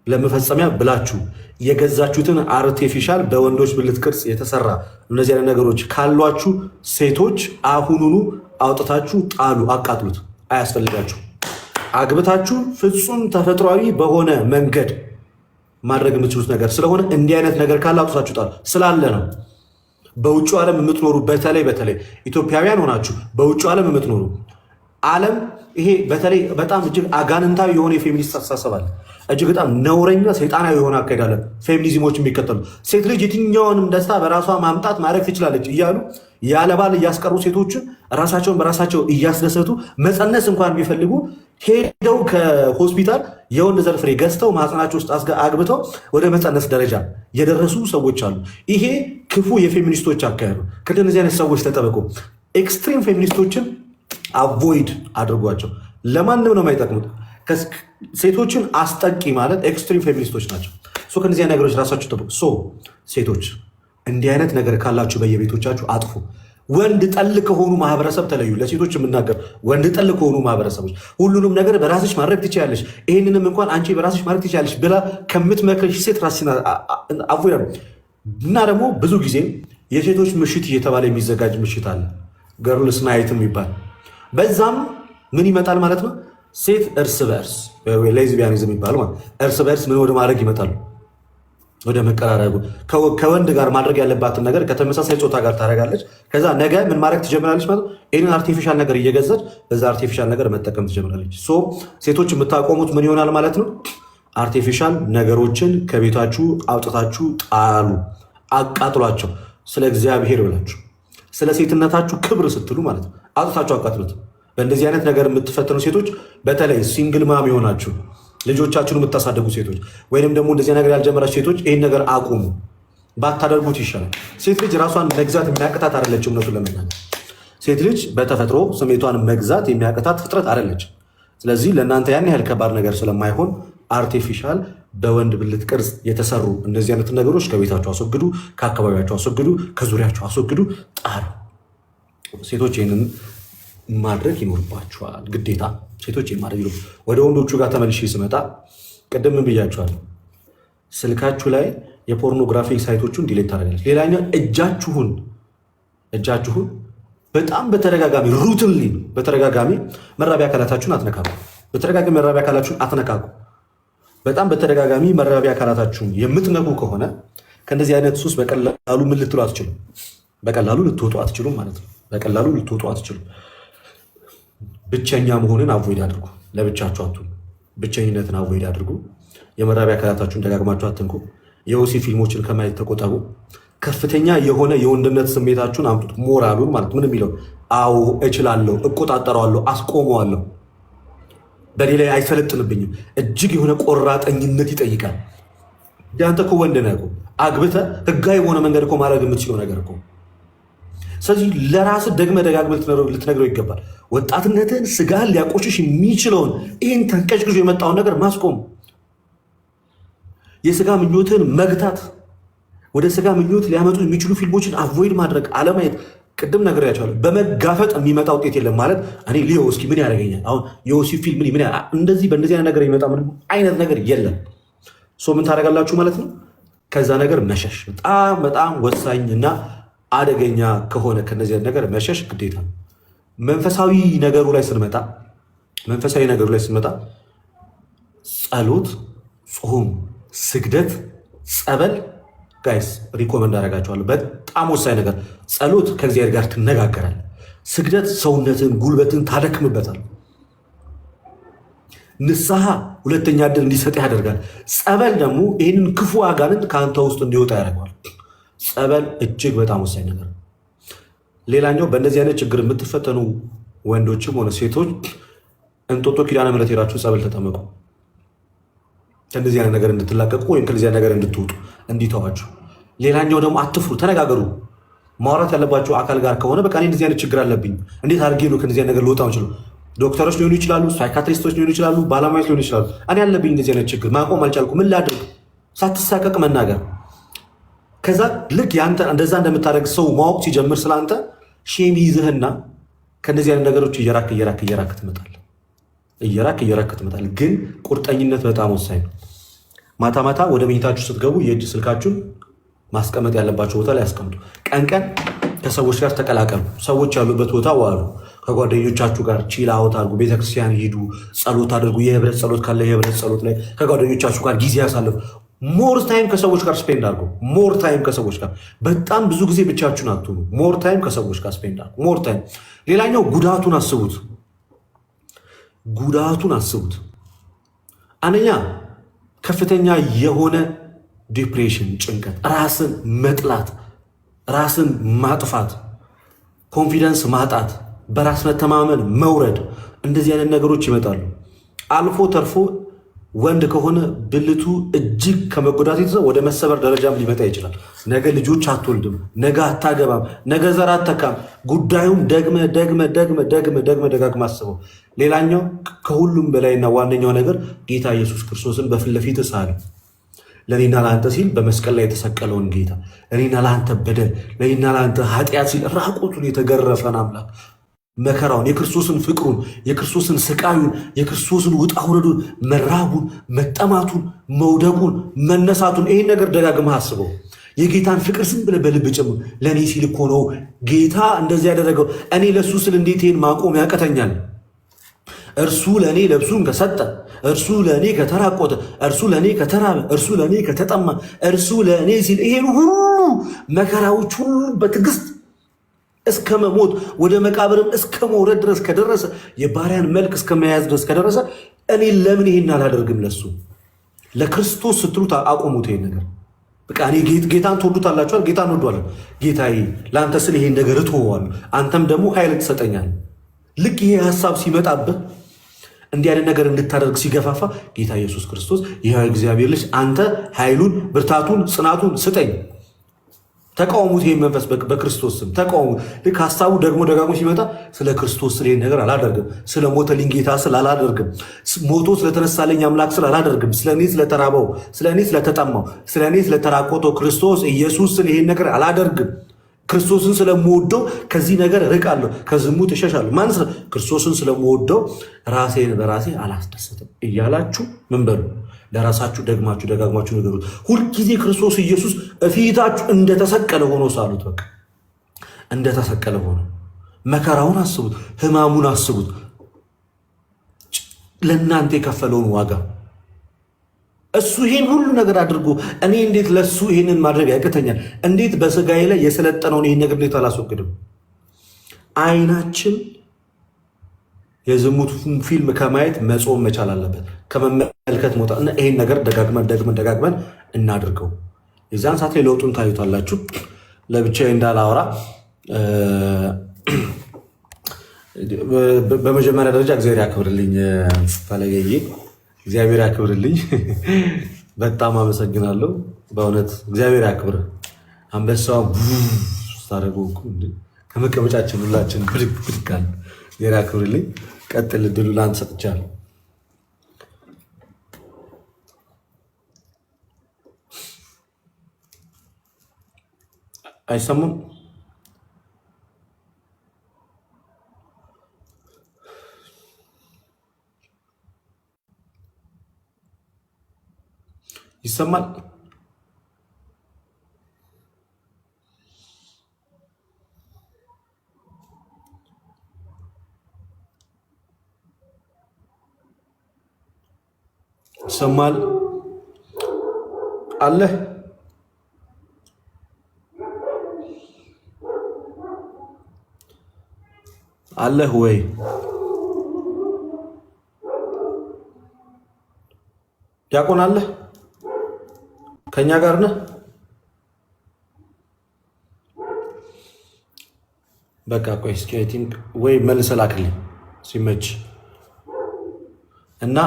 ለመፈጸሚያ ብላችሁ የገዛችሁትን አርቴፊሻል በወንዶች ብልት ቅርጽ የተሰራ እነዚህ አይነት ነገሮች ካሏችሁ ሴቶች አሁኑኑ አውጥታችሁ ጣሉ፣ አቃጥሉት። አያስፈልጋችሁ። አግብታችሁ ፍጹም ተፈጥሯዊ በሆነ መንገድ ማድረግ የምትችሉት ነገር ስለሆነ እንዲህ አይነት ነገር ካለ አውጥታችሁ ጣሉ። ስላለ ነው። በውጭ ዓለም የምትኖሩ በተለይ ኢትዮጵያውያን ሆናችሁ በውጭ ዓለም የምትኖሩ ዓለም ይሄ በተለይ በጣም እጅግ አጋንንታዊ የሆነ የፌሚኒስት አስተሳሰብ አለ። እጅግ በጣም ነውረኛ ሰይጣናዊ የሆነ አካሄድ አለ። ፌሚኒዝሞች የሚከተሉ ሴት ልጅ የትኛውንም ደስታ በራሷ ማምጣት ማድረግ ትችላለች እያሉ ያለ ባል እያስቀሩ ሴቶችን ራሳቸውን በራሳቸው እያስደሰቱ መፀነስ እንኳን ቢፈልጉ ሄደው ከሆስፒታል የወንድ ዘር ፍሬ ገዝተው ማህፀናቸው ውስጥ አግብተው ወደ መፀነስ ደረጃ የደረሱ ሰዎች አሉ። ይሄ ክፉ የፌሚኒስቶች አካሄድ ነው። ከእነዚህ አይነት ሰዎች ተጠበቁ። ኤክስትሪም ፌሚኒስቶችን አቮይድ አድርጓቸው። ለማንም ነው የማይጠቅሙት። ሴቶችን አስጠቂ ማለት ኤክስትሪም ፌሚኒስቶች ናቸው። ከእነዚህ ነገሮች ራሳችሁ ጠብቁ። ሴቶች እንዲህ አይነት ነገር ካላችሁ በየቤቶቻችሁ አጥፉ። ወንድ ጠል ከሆኑ ማህበረሰብ ተለዩ። ለሴቶች የምናገር ወንድ ጠል ከሆኑ ማህበረሰቦች ሁሉንም ነገር በራስሽ ማድረግ ትችላለሽ፣ ይህንንም እንኳን አንቺ በራስሽ ማድረግ ትችላለሽ ብላ ከምትመክርሽ ሴት ራስሽን አቮይድ ነው። እና ደግሞ ብዙ ጊዜ የሴቶች ምሽት እየተባለ የሚዘጋጅ ምሽት አለ፣ ገርልስ ናይት የሚባል በዛም ምን ይመጣል ማለት ነው? ሴት እርስ በእርስ ሌዝቢያኒዝም ይባል ማለት እርስ በእርስ ምን ወደ ማድረግ ይመጣሉ? ወደ መቀራረቡ። ከወንድ ጋር ማድረግ ያለባትን ነገር ከተመሳሳይ ጾታ ጋር ታደርጋለች። ከዛ ነገ ምን ማድረግ ትጀምራለች ማለት ነው? ይህንን አርቲፊሻል ነገር እየገዛች በዛ አርቲፊሻል ነገር መጠቀም ትጀምራለች። ሴቶች የምታቆሙት ምን ይሆናል ማለት ነው? አርቲፊሻል ነገሮችን ከቤታችሁ አውጥታችሁ ጣሉ፣ አቃጥሏቸው። ስለ እግዚአብሔር ብላችሁ ስለ ሴትነታችሁ ክብር ስትሉ ማለት ነው አውጥታችሁ አቃጥሉት። በእንደዚህ አይነት ነገር የምትፈተኑ ሴቶች፣ በተለይ ሲንግል ማም የሆናችሁ ልጆቻችሁን የምታሳደጉ ሴቶች፣ ወይንም ደግሞ እንደዚህ ነገር ያልጀመራችሁ ሴቶች ይህን ነገር አቁሙ፣ ባታደርጉት ይሻላል። ሴት ልጅ ራሷን መግዛት የሚያቅታት አይደለችም። እውነቱን ለመናገር ሴት ልጅ በተፈጥሮ ስሜቷን መግዛት የሚያቅታት ፍጥረት አይደለችም። ስለዚህ ለእናንተ ያን ያህል ከባድ ነገር ስለማይሆን አርቲፊሻል በወንድ ብልት ቅርጽ የተሰሩ እንደዚህ አይነት ነገሮች ከቤታችሁ አስወግዱ፣ ከአካባቢያችሁ አስወግዱ፣ ከዙሪያችሁ አስወግዱ፣ ጣሉ። ሴቶች ይህንን ማድረግ ይኖርባችኋል። ግዴታ ሴቶች ማድረግ ይኖር። ወደ ወንዶቹ ጋር ተመልሼ ስመጣ ቅድም ምን ብያችኋል? ስልካችሁ ላይ የፖርኖግራፊክ ሳይቶቹን ዲሌት ታደርጋለች። ሌላኛው እጃችሁን በጣም በተደጋጋሚ ሩትንሊ በተደጋጋሚ መራቢያ አካላታችሁን አትነካኩ። በተደጋጋሚ መራቢያ አካላችሁን አትነካኩ። በጣም በተደጋጋሚ መራቢያ አካላታችሁን የምትነኩ ከሆነ ከእንደዚህ አይነት ሱስ በቀላሉ ምን ልትሉ አትችሉም። በቀላሉ ልትወጡ አትችሉም ማለት ነው። በቀላሉ ልትወጡ አትችሉም። ብቸኛ መሆንን አቮይድ አድርጉ። ለብቻችሁ አትሁኑ። ብቸኝነትን አቮይድ አድርጉ። የመራቢያ አካላታችሁን ደጋግማችሁ አትንኩ። የወሲብ ፊልሞችን ከማየት ተቆጠቡ። ከፍተኛ የሆነ የወንድነት ስሜታችሁን አምጡት። ሞራሉን ማለት ምን የሚለው አዎ እችላለሁ፣ እቆጣጠረዋለሁ፣ አስቆመዋለሁ፣ በእኔ ላይ አይሰለጥንብኝም። እጅግ የሆነ ቆራጠኝነት ይጠይቃል። ያንተ እኮ ወንድ ነህ እኮ አግብተህ ህጋዊ በሆነ መንገድ እኮ ማድረግ የምትችለው ነገር እኮ። ስለዚህ ለራስህ ደግመህ ደጋግመህ ልትነግረው ይገባል። ወጣትነትን ስጋህን ሊያቆሽሽ የሚችለውን ይህን ተንቀጭቅዞ የመጣውን ነገር ማስቆም፣ የስጋ ምኞትን መግታት፣ ወደ ስጋ ምኞት ሊያመጡ የሚችሉ ፊልሞችን አቮይድ ማድረግ፣ አለማየት። ቅድም ነግሬያቸዋለሁ። በመጋፈጥ የሚመጣ ውጤት የለም ማለት እኔ ሊዮ እስኪ ምን ያደርገኛል አሁን የወሲብ ፊልም እንደዚህ በእንደዚህ አይነት ነገር የሚመጣ ምንም አይነት ነገር የለም። ምን ታደርጋላችሁ ማለት ነው? ከዛ ነገር መሸሽ በጣም በጣም ወሳኝ እና አደገኛ ከሆነ ከነዚህ ነገር መሸሽ ግዴታ ነው። መንፈሳዊ ነገሩ ላይ ስንመጣ ጸሎት፣ ጾም፣ ስግደት፣ ጸበል ጋይስ ሪኮመንድ አደርጋቸዋለሁ። በጣም ወሳኝ ነገር። ጸሎት ከእግዚአብሔር ጋር ትነጋገራል። ስግደት ሰውነትን ጉልበትን ታደክምበታል። ንስሐ ሁለተኛ ዕድል እንዲሰጥ ያደርጋል። ጸበል ደግሞ ይህንን ክፉ አጋንንት ከአንተ ውስጥ እንዲወጣ ያደርገዋል። ጸበል እጅግ በጣም ወሳኝ ነገር። ሌላኛው በእንደዚህ አይነት ችግር የምትፈተኑ ወንዶችም ሆነ ሴቶች እንጦጦ ኪዳነ ምሕረት ሄዳችሁ ጸበል ተጠመቁ። ከእንደዚህ አይነት ነገር እንድትላቀቁ ወይም ከዚህ ነገር እንድትወጡ እንዲተዋችሁ። ሌላኛው ደግሞ አትፍሩ፣ ተነጋገሩ። ማውራት ያለባቸው አካል ጋር ከሆነ በቃ እኔ እንደዚህ አይነት ችግር አለብኝ፣ እንዴት አድርጌ ነው ከዚህ ነገር ልወጣ እንችላል? ዶክተሮች ሊሆኑ ይችላሉ፣ ሳይካትሪስቶች ሊሆኑ ይችላሉ፣ ባለሙያዎች ሊሆኑ ይችላሉ። እኔ ያለብኝ እንደዚህ አይነት ችግር ማቆም አልቻልኩ፣ ምን ላድርግ? ሳትሳቀቅ መናገር። ከዛ ልክ ያንተ እንደዛ እንደምታደርግ ሰው ማወቅ ሲጀምር ስለአንተ ሼም ይዝህና ከእነዚህ አይነት ነገሮች እየራክ ትመጣለህ። ግን ቁርጠኝነት በጣም ወሳኝ ነው። ማታ ማታ ወደ መኝታችሁ ስትገቡ የእጅ ስልካችሁን ማስቀመጥ ያለባቸው ቦታ ላይ ያስቀምጡ። ቀን ቀን ከሰዎች ጋር ተቀላቀሉ። ሰዎች ያሉበት ቦታ ዋሉ። ከጓደኞቻችሁ ጋር ቺል አውት አድርጉ። ቤተክርስቲያን ሂዱ፣ ጸሎት አድርጉ። የህብረት ጸሎት ካለ የህብረት ጸሎት ላይ ከጓደኞቻችሁ ጋር ጊዜ ያሳልፉ። ሞር ታይም ከሰዎች ጋር ስፔንድ አድርጉ። ሞር ታይም ከሰዎች ጋር በጣም ብዙ ጊዜ ብቻችሁን አትሁኑ። ሞር ታይም ከሰዎች ጋር ስፔንድ አድርጉ። ሞር ታይም። ሌላኛው ጉዳቱን አስቡት። አንደኛ ከፍተኛ የሆነ ዲፕሬሽን፣ ጭንቀት፣ ራስን መጥላት፣ ራስን ማጥፋት፣ ኮንፊደንስ ማጣት፣ በራስ መተማመን መውረድ፣ እንደዚህ አይነት ነገሮች ይመጣሉ። አልፎ ተርፎ ወንድ ከሆነ ብልቱ እጅግ ከመጎዳት የተነሳ ወደ መሰበር ደረጃም ሊመጣ ይችላል። ነገ ልጆች አትወልድም፣ ነገ አታገባም፣ ነገ ዘር አተካም። ጉዳዩን ደጋግመህ አስበው። ሌላኛው ከሁሉም በላይና ዋነኛው ነገር ጌታ ኢየሱስ ክርስቶስን በፊት ለፊት ሳል ለእኔና ለአንተ ሲል በመስቀል ላይ የተሰቀለውን ጌታ ለእኔና ለአንተ በደል ለእኔና ለአንተ ኃጢአት ሲል ራቁቱን የተገረፈን አምላክ መከራውን የክርስቶስን ፍቅሩን የክርስቶስን ስቃዩን የክርስቶስን ውጣ ውረዱን መራቡን መጠማቱን መውደቁን መነሳቱን ይህን ነገር ደጋግመህ አስበው። የጌታን ፍቅር ዝም ብለህ በልብ ጭምር ለእኔ ሲል እኮ ነው ጌታ እንደዚህ ያደረገው። እኔ ለእሱ ስል እንዴት ይህን ማቆም ያቀተኛል? እርሱ ለእኔ ልብሱን ከሰጠ፣ እርሱ ለእኔ ከተራቆተ፣ እርሱ ለእኔ ከተራበ፣ እርሱ ለእኔ ከተጠማ፣ እርሱ ለእኔ ሲል ይሄን ሁሉ መከራዎች ሁሉ በትዕግስት እስከ መሞት ወደ መቃብርም እስከ መውረድ ድረስ ከደረሰ የባሪያን መልክ እስከ መያዝ ድረስ ከደረሰ እኔ ለምን ይሄን አላደርግም? ለሱ ለክርስቶስ ስትሉት አቆሙት ይሄን ነገር። በቃ እኔ ጌታን ትወዱታላችኋል፣ ጌታን እንወዷለን። ጌታዬ ለአንተ ስል ይሄን ነገር እተወዋለሁ፣ አንተም ደግሞ ኃይል ትሰጠኛለህ። ልክ ይሄ ሀሳብ ሲመጣብህ እንዲህ አይነት ነገር እንድታደርግ ሲገፋፋ ጌታ ኢየሱስ ክርስቶስ ይህ እግዚአብሔር ልጅ አንተ ኃይሉን ብርታቱን ጽናቱን ስጠኝ። ተቃውሙት። ይሄን መንፈስ በክርስቶስ ስም ተቃውሙት። ልክ ሀሳቡ ደግሞ ደጋግሞ ሲመጣ ስለ ክርስቶስ ስል ይሄን ነገር አላደርግም፣ ስለ ሞተልኝ ጌታ ስል አላደርግም፣ ሞቶ ስለተነሳለኝ አምላክ ስል አላደርግም፣ ስለ እኔ ስለተራበው፣ ስለ እኔ ስለተጠማው፣ ስለ እኔ ስለተራቆተው ክርስቶስ ኢየሱስ ስል ይሄን ነገር አላደርግም። ክርስቶስን ስለምወደው ከዚህ ነገር ርቃለሁ፣ ከዝሙት እሸሻለሁ። ማን ክርስቶስን ስለምወደው ራሴን በራሴ አላስደስትም እያላችሁ ምን በሉ ለራሳችሁ ደጋግማችሁ ንገሩት። ሁልጊዜ ክርስቶስ ኢየሱስ እፊታችሁ እንደተሰቀለ ሆኖ ሳሉት። በቃ እንደተሰቀለ ሆኖ መከራውን አስቡት፣ ሕማሙን አስቡት፣ ለእናንተ የከፈለውን ዋጋ እሱ ይሄን ሁሉ ነገር አድርጎ እኔ እንዴት ለሱ ይሄንን ማድረግ ያቅተኛል? እንዴት በስጋዬ ላይ የሰለጠነውን ይሄን ነገር እንዴት አላስወግድም? አይናችን የዝሙት ፊልም ከማየት መጾም መቻል አለበት፣ ከመመልከት መውጣት እና ይሄን ነገር ደጋግመን እናድርገው። የዛን ሰዓት ላይ ለውጡን ታዩታላችሁ። ለብቻዬ እንዳላወራ በመጀመሪያ ደረጃ እግዚአብሔር ያክብርልኝ ፈለገዬ፣ እግዚአብሔር ያክብርልኝ። በጣም አመሰግናለሁ። በእውነት እግዚአብሔር ያክብር። አንበሳው ስታደርገው ከመቀመጫችን ሁላችን ብድግ አለ። እግዚአብሔር ያክብርልኝ። ቀጥል፣ እድሉ ላንተ ሰጥቻለሁ። አይሰማም? ይሰማል? ይሰማል? አለህ አለህ ወይ? ዲያቆን አለህ? ከኛ ጋር ነህ? በቃ ቆይ እስኪ አይ ቲንክ ወይ መልሰህ ላክልኝ ሲመች እና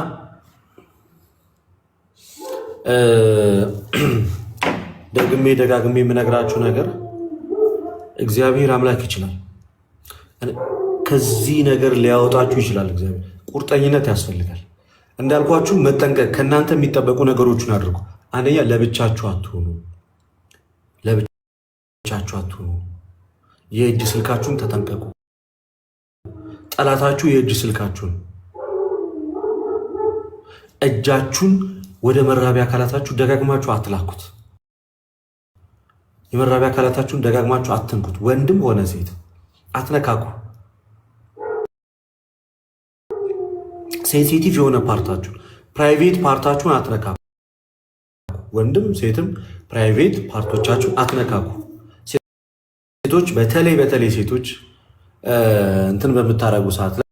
ደጋግሜ የምነግራችሁ ነገር እግዚአብሔር አምላክ ይችላል። ከዚህ ነገር ሊያወጣችሁ ይችላል። እግዚአብሔር ቁርጠኝነት ያስፈልጋል። እንዳልኳችሁ መጠንቀቅ፣ ከእናንተ የሚጠበቁ ነገሮችን አድርጉ። አንደኛ ለብቻችሁ አትሆኑ። የእጅ ስልካችሁን ተጠንቀቁ። ጠላታችሁ የእጅ ስልካችሁን፣ እጃችሁን ወደ መራቢያ አካላታችሁ ደጋግማችሁ አትላኩት። የመራቢያ አካላታችሁን ደጋግማችሁ አትንኩት። ወንድም ሆነ ሴት አትነካኩ። ሴንሲቲቭ የሆነ ፓርታችሁን፣ ፕራይቬት ፓርታችሁን አትነካኩ። ወንድም ሴትም ፕራይቬት ፓርቶቻችሁን አትነካኩ። ሴቶች በተለይ ሴቶች እንትን በምታረጉ ሰዓት ላይ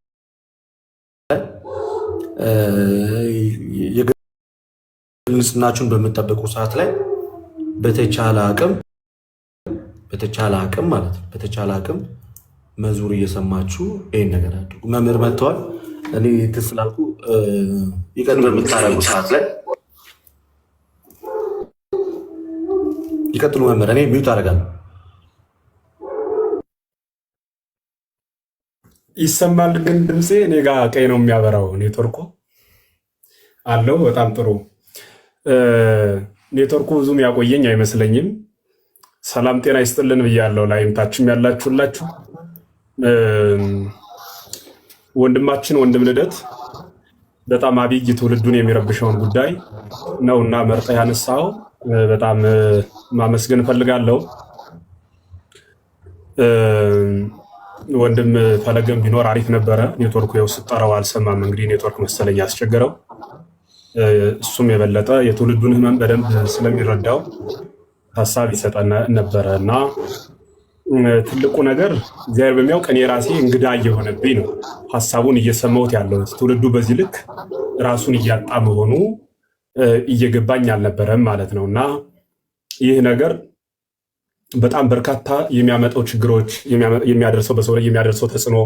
ንጽህናችሁን በምትጠብቁ ሰዓት ላይ በተቻለ አቅም ማለት ነው፣ በተቻለ አቅም መዝሙር እየሰማችሁ ይህን ነገር አድርጉ። መምህር መጥተዋል። እኔ ትስላልኩ ይቀጥሉ በምታረጉ ሰዓት ላይ ይቀጥሉ መምህር። እኔ ሚውት አደርጋለሁ። ይሰማል ግን ድምፄ እኔ ጋ ቀይ ነው የሚያበራው። ኔትወርኩ አለው። በጣም ጥሩ። ኔትወርኩ ብዙም ያቆየኝ አይመስለኝም። ሰላም ጤና ይስጥልን ብያለሁ። ላይም ታችም ያላችሁላችሁ ወንድማችን ወንድም ልደት በጣም አብይ ትውልዱን የሚረብሸውን ጉዳይ ነውና መርጠህ ያነሳው በጣም ማመስገን እፈልጋለሁ። ወንድም ፈለገም ቢኖር አሪፍ ነበረ። ኔትወርኩ ያው ስጠራው አልሰማም። እንግዲህ ኔትወርክ መሰለኝ ያስቸገረው። እሱም የበለጠ የትውልዱን ሕመም በደንብ ስለሚረዳው ሀሳብ ይሰጠን ነበረ እና ትልቁ ነገር እግዚአብሔር በሚያውቅ እኔ ራሴ እንግዳ እየሆነብኝ ነው ሀሳቡን እየሰማሁት ያለሁት። ትውልዱ በዚህ ልክ ራሱን እያጣ መሆኑ እየገባኝ አልነበረም ማለት ነው እና ይህ ነገር በጣም በርካታ የሚያመጣው ችግሮች የሚያደርሰው በሰው ላይ የሚያደርሰው ተጽዕኖ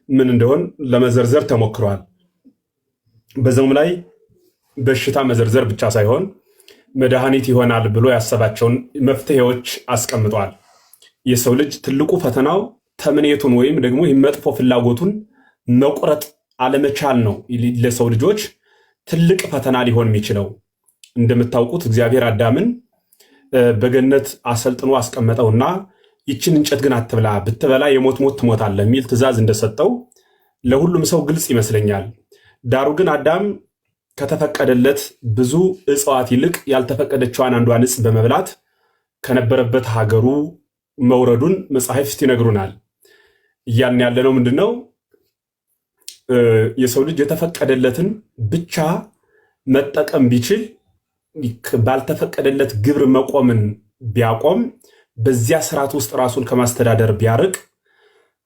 ምን እንደሆን ለመዘርዘር ተሞክሯል። በዛውም ላይ በሽታ መዘርዘር ብቻ ሳይሆን መድኃኒት ይሆናል ብሎ ያሰባቸውን መፍትሄዎች አስቀምጧል። የሰው ልጅ ትልቁ ፈተናው ተምኔቱን ወይም ደግሞ መጥፎ ፍላጎቱን መቁረጥ አለመቻል ነው። ለሰው ልጆች ትልቅ ፈተና ሊሆን የሚችለው እንደምታውቁት እግዚአብሔር አዳምን በገነት አሰልጥኖ አስቀመጠውና ይችን እንጨት ግን አትብላ፣ ብትበላ የሞት ሞት ትሞታለህ የሚል ትእዛዝ እንደሰጠው ለሁሉም ሰው ግልጽ ይመስለኛል። ዳሩ ግን አዳም ከተፈቀደለት ብዙ እጽዋት ይልቅ ያልተፈቀደችዋን አንዷን ዕፅ በመብላት ከነበረበት ሀገሩ መውረዱን መጽሐፍት ይነግሩናል። እያልን ያለነው ምንድን ነው? የሰው ልጅ የተፈቀደለትን ብቻ መጠቀም ቢችል ባልተፈቀደለት ግብር መቆምን ቢያቆም በዚያ ስርዓት ውስጥ ራሱን ከማስተዳደር ቢያርቅ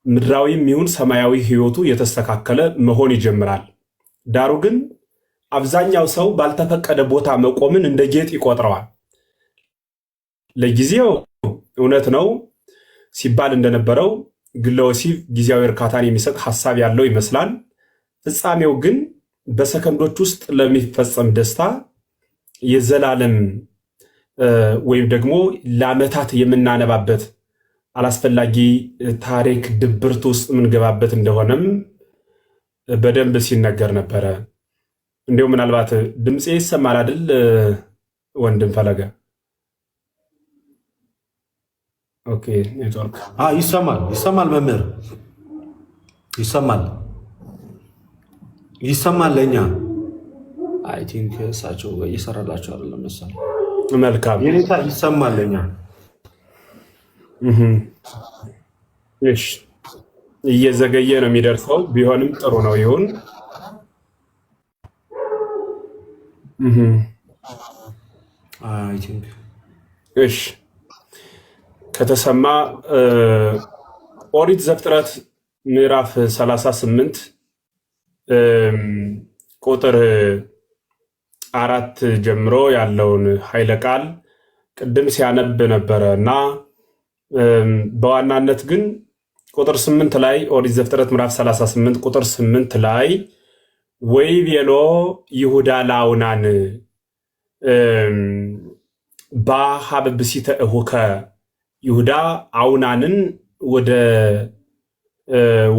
ምድራዊም ይሁን ሰማያዊ ሕይወቱ የተስተካከለ መሆን ይጀምራል። ዳሩ ግን አብዛኛው ሰው ባልተፈቀደ ቦታ መቆምን እንደ ጌጥ ይቆጥረዋል። ለጊዜው እውነት ነው ሲባል እንደነበረው ግለ ወሲብ ጊዜያዊ እርካታን የሚሰጥ ሐሳብ ያለው ይመስላል። ፍጻሜው ግን በሰከንዶች ውስጥ ለሚፈጸም ደስታ የዘላለም ወይም ደግሞ ለዓመታት የምናነባበት አላስፈላጊ ታሪክ ድብርት ውስጥ የምንገባበት እንደሆነም በደንብ ሲነገር ነበረ። እንዲሁ ምናልባት ድምፄ ይሰማል አይደል ወንድም ፈለገ? ኦኬ ኔትወርክ ይሰማል መምህር ይሰማል ለእኛ አይ ቲንክ እሳቸው እየሰራላቸው አይደለም መሰለኝ። መልካም የኔታ ይሰማል ለእኛ። እሺ እየዘገየ ነው የሚደርሰው፣ ቢሆንም ጥሩ ነው ይሁን። አይ ቲንክ እሺ ከተሰማ ኦሪት ዘፍጥረት ምዕራፍ 38 ቁጥር 4 ጀምሮ ያለውን ኃይለ ቃል ቅድም ሲያነብ ነበረ እና በዋናነት ግን ቁጥር 8 ላይ ኦሪት ዘፍጥረት ምዕራፍ 38 ቁጥር 8 ላይ ወይቤሎ ይሁዳ ላውናን በሀበ ብእሲተ እሁከ ይሁዳ አውናንን ወደ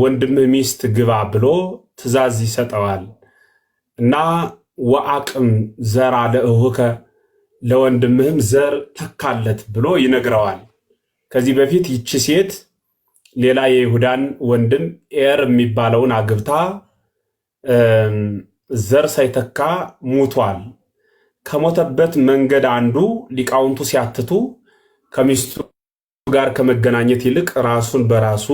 ወንድምህ ሚስት ግባ ብሎ ትእዛዝ ይሰጠዋል እና ወአቅም ዘራ ለእሁከ ለወንድምህም ዘር ተካለት ብሎ ይነግረዋል። ከዚህ በፊት ይቺ ሴት ሌላ የይሁዳን ወንድም ኤር የሚባለውን አግብታ ዘር ሳይተካ ሙቷል። ከሞተበት መንገድ አንዱ ሊቃውንቱ ሲያትቱ ከሚስቱ ጋር ከመገናኘት ይልቅ ራሱን በራሱ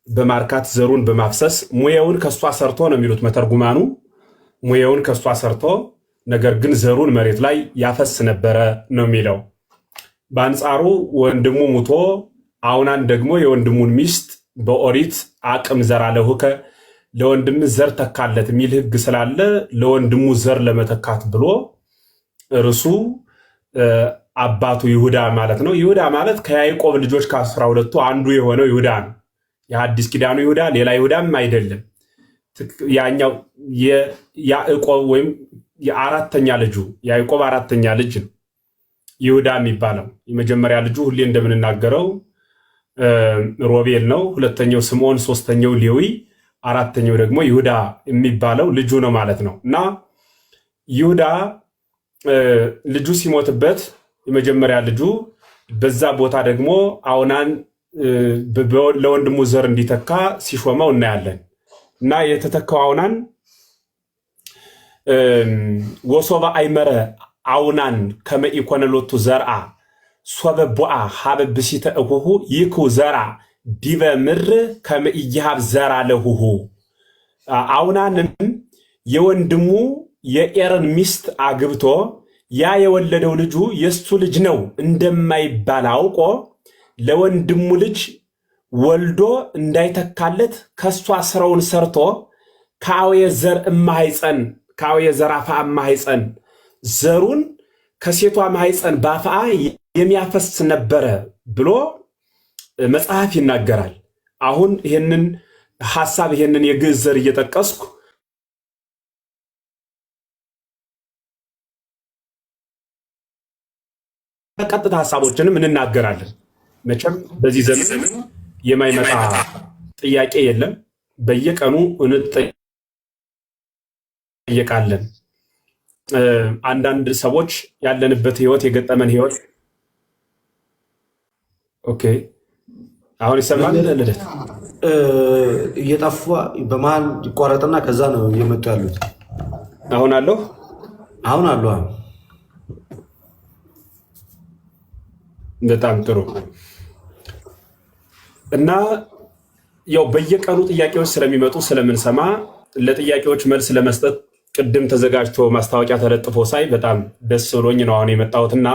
በማርካት ዘሩን በማፍሰስ ሙያውን ከሷ ሰርቶ ነው የሚሉት መተርጉማኑ። ሙያውን ከሷ ሰርቶ ነገር ግን ዘሩን መሬት ላይ ያፈስ ነበረ ነው የሚለው። በአንጻሩ ወንድሙ ሙቶ አውናን ደግሞ የወንድሙን ሚስት በኦሪት አቅም ዘራ ለእሁከ ለወንድም ዘር ተካለት የሚል ሕግ ስላለ ለወንድሙ ዘር ለመተካት ብሎ እርሱ አባቱ ይሁዳ ማለት ነው። ይሁዳ ማለት ከያዕቆብ ልጆች ከ12ቱ አንዱ የሆነው ይሁዳ ነው። የሐዲስ ኪዳኑ ይሁዳ ሌላ ይሁዳም አይደለም። ያኛው የያዕቆብ ወይም የአራተኛ ልጁ ያዕቆብ አራተኛ ልጅ ነው ይሁዳ የሚባለው። የመጀመሪያ ልጁ ሁሌ እንደምንናገረው ሮቤል ነው። ሁለተኛው ስምዖን፣ ሶስተኛው ሌዊ፣ አራተኛው ደግሞ ይሁዳ የሚባለው ልጁ ነው ማለት ነው። እና ይሁዳ ልጁ ሲሞትበት የመጀመሪያ ልጁ በዛ ቦታ ደግሞ አውናን ለወንድሙ ዘር እንዲተካ ሲሾመው እናያለን። እና የተተካው አውናን ወሶባ አይመረ አውናን ከመኢኮነሎቱ ዘርአ ሶበ ቦአ ሀበ ብሲተ እሁሁ ይኩ ዘርአ ዲበ ምድር ከመኢይሃብ ዘርአ ለሁሁ። አውናንም የወንድሙ የኤርን ሚስት አግብቶ ያ የወለደው ልጁ የሱ ልጅ ነው እንደማይባል አውቆ ለወንድሙ ልጅ ወልዶ እንዳይተካለት ከሷ ስራውን ሰርቶ ከአውየ ዘር እማይፀን ከአውየ ዘራፋ እማይፀን ዘሩን ከሴቷ ማይፀን ባፋ የሚያፈስ ነበረ ብሎ መጽሐፍ ይናገራል። አሁን ይሄንን ሐሳብ ይሄንን የግዕዝ ዘር እየጠቀስኩ ቀጥታ ሐሳቦችንም እንናገራለን። መቼም በዚህ ዘመን የማይመጣ ጥያቄ የለም። በየቀኑ እንጠየቃለን። አንዳንድ ሰዎች ያለንበት ህይወት የገጠመን ህይወት ኦኬ፣ አሁን ይሰማል። ልደት እየጠፋ በመሀል ይቋረጥና ከዛ ነው እየመጡ ያሉት። አሁን አለው በጣም ጥሩ። እና ያው በየቀኑ ጥያቄዎች ስለሚመጡ ስለምንሰማ ለጥያቄዎች መልስ ለመስጠት ቅድም ተዘጋጅቶ ማስታወቂያ ተለጥፎ ሳይ በጣም ደስ ብሎኝ ነው አሁን የመጣሁትና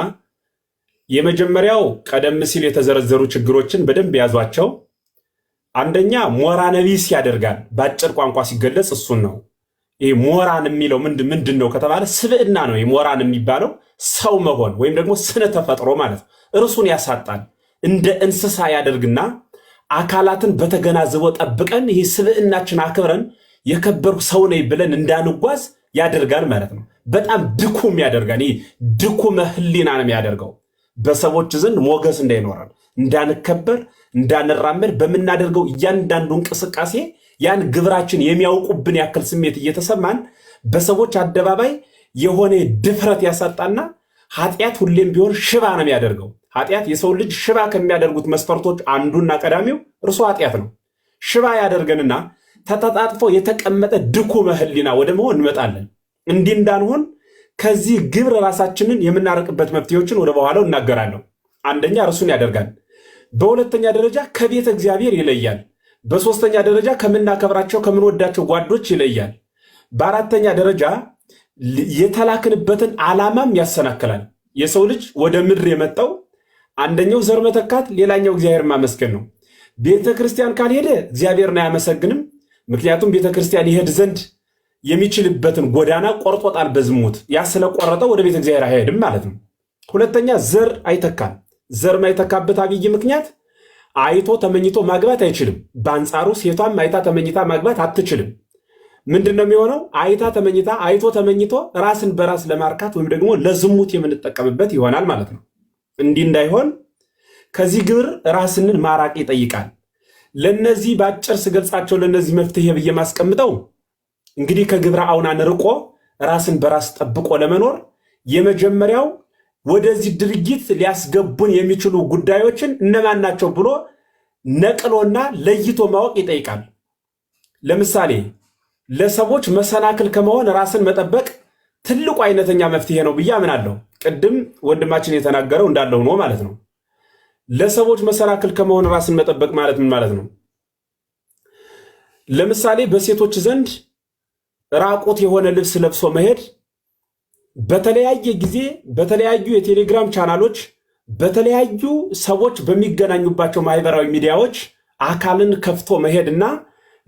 የመጀመሪያው ቀደም ሲል የተዘረዘሩ ችግሮችን በደንብ ያዟቸው። አንደኛ ሞራነ ቢስ ያደርጋል። በአጭር ቋንቋ ሲገለጽ እሱን ነው። ይሄ ሞራን የሚለው ምንድን ነው ከተባለ ስብዕና ነው። ሞራን የሚባለው ሰው መሆን ወይም ደግሞ ስነ ተፈጥሮ ማለት ነው። እርሱን ያሳጣል። እንደ እንስሳ ያደርግና አካላትን በተገናዝቦ ጠብቀን ይሄ ስብዕናችን አክብረን የከበርኩ ሰው ነኝ ብለን እንዳንጓዝ ያደርጋል ማለት ነው። በጣም ድኩም ያደርጋል። ይሄ ድኩመ ህሊና ነው የሚያደርገው። በሰዎች ዘንድ ሞገስ እንዳይኖረን፣ እንዳንከበር፣ እንዳንራመድ በምናደርገው እያንዳንዱ እንቅስቃሴ ያን ግብራችን የሚያውቁብን ያክል ስሜት እየተሰማን በሰዎች አደባባይ የሆነ ድፍረት ያሳጣና ኃጢአት ሁሌም ቢሆን ሽባ ነው የሚያደርገው። ኃጢአት የሰው ልጅ ሽባ ከሚያደርጉት መስፈርቶች አንዱና ቀዳሚው እርሱ ኃጢአት ነው። ሽባ ያደርገንና ተጣጣጥፎ የተቀመጠ ድኩመ ህሊና ወደ መሆን እንመጣለን። እንዲህ እንዳንሆን ከዚህ ግብር ራሳችንን የምናረቅበት መፍትሄዎችን ወደ በኋላው እናገራለሁ። አንደኛ እርሱን ያደርጋል። በሁለተኛ ደረጃ ከቤተ እግዚአብሔር ይለያል። በሶስተኛ ደረጃ ከምናከብራቸው ከምንወዳቸው ጓዶች ይለያል። በአራተኛ ደረጃ የተላክንበትን ዓላማም ያሰናክላል። የሰው ልጅ ወደ ምድር የመጣው አንደኛው ዘር መተካት፣ ሌላኛው እግዚአብሔር ማመስገን ነው። ቤተ ክርስቲያን ካልሄደ እግዚአብሔርን አያመሰግንም። ምክንያቱም ቤተ ክርስቲያን ይሄድ ዘንድ የሚችልበትን ጎዳና ቆርጦጣል በዝሙት። ያ ስለቆረጠው ወደ ቤተ እግዚአብሔር አይሄድም ማለት ነው። ሁለተኛ ዘር አይተካም። ዘር ማይተካበት አብይ ምክንያት አይቶ ተመኝቶ ማግባት አይችልም። በአንጻሩ ሴቷም አይታ ተመኝታ ማግባት አትችልም። ምንድን ነው የሚሆነው? አይታ ተመኝታ አይቶ ተመኝቶ ራስን በራስ ለማርካት ወይም ደግሞ ለዝሙት የምንጠቀምበት ይሆናል ማለት ነው። እንዲህ እንዳይሆን ከዚህ ግብር ራስንን ማራቅ ይጠይቃል። ለነዚህ በአጭር ስገልጻቸው ለነዚህ መፍትሄ ብዬ ማስቀምጠው እንግዲህ ከግብረ አውናን ርቆ ራስን በራስ ጠብቆ ለመኖር የመጀመሪያው ወደዚህ ድርጊት ሊያስገቡን የሚችሉ ጉዳዮችን እነማን ናቸው ብሎ ነቅሎና ለይቶ ማወቅ ይጠይቃል። ለምሳሌ ለሰዎች መሰናክል ከመሆን ራስን መጠበቅ ትልቁ አይነተኛ መፍትሄ ነው ብዬ አምናለሁ። ቅድም ወንድማችን የተናገረው እንዳለው ነው ማለት ነው። ለሰዎች መሰናክል ከመሆን ራስን መጠበቅ ማለት ምን ማለት ነው? ለምሳሌ በሴቶች ዘንድ ራቁት የሆነ ልብስ ለብሶ መሄድ በተለያየ ጊዜ በተለያዩ የቴሌግራም ቻናሎች በተለያዩ ሰዎች በሚገናኙባቸው ማህበራዊ ሚዲያዎች አካልን ከፍቶ መሄድና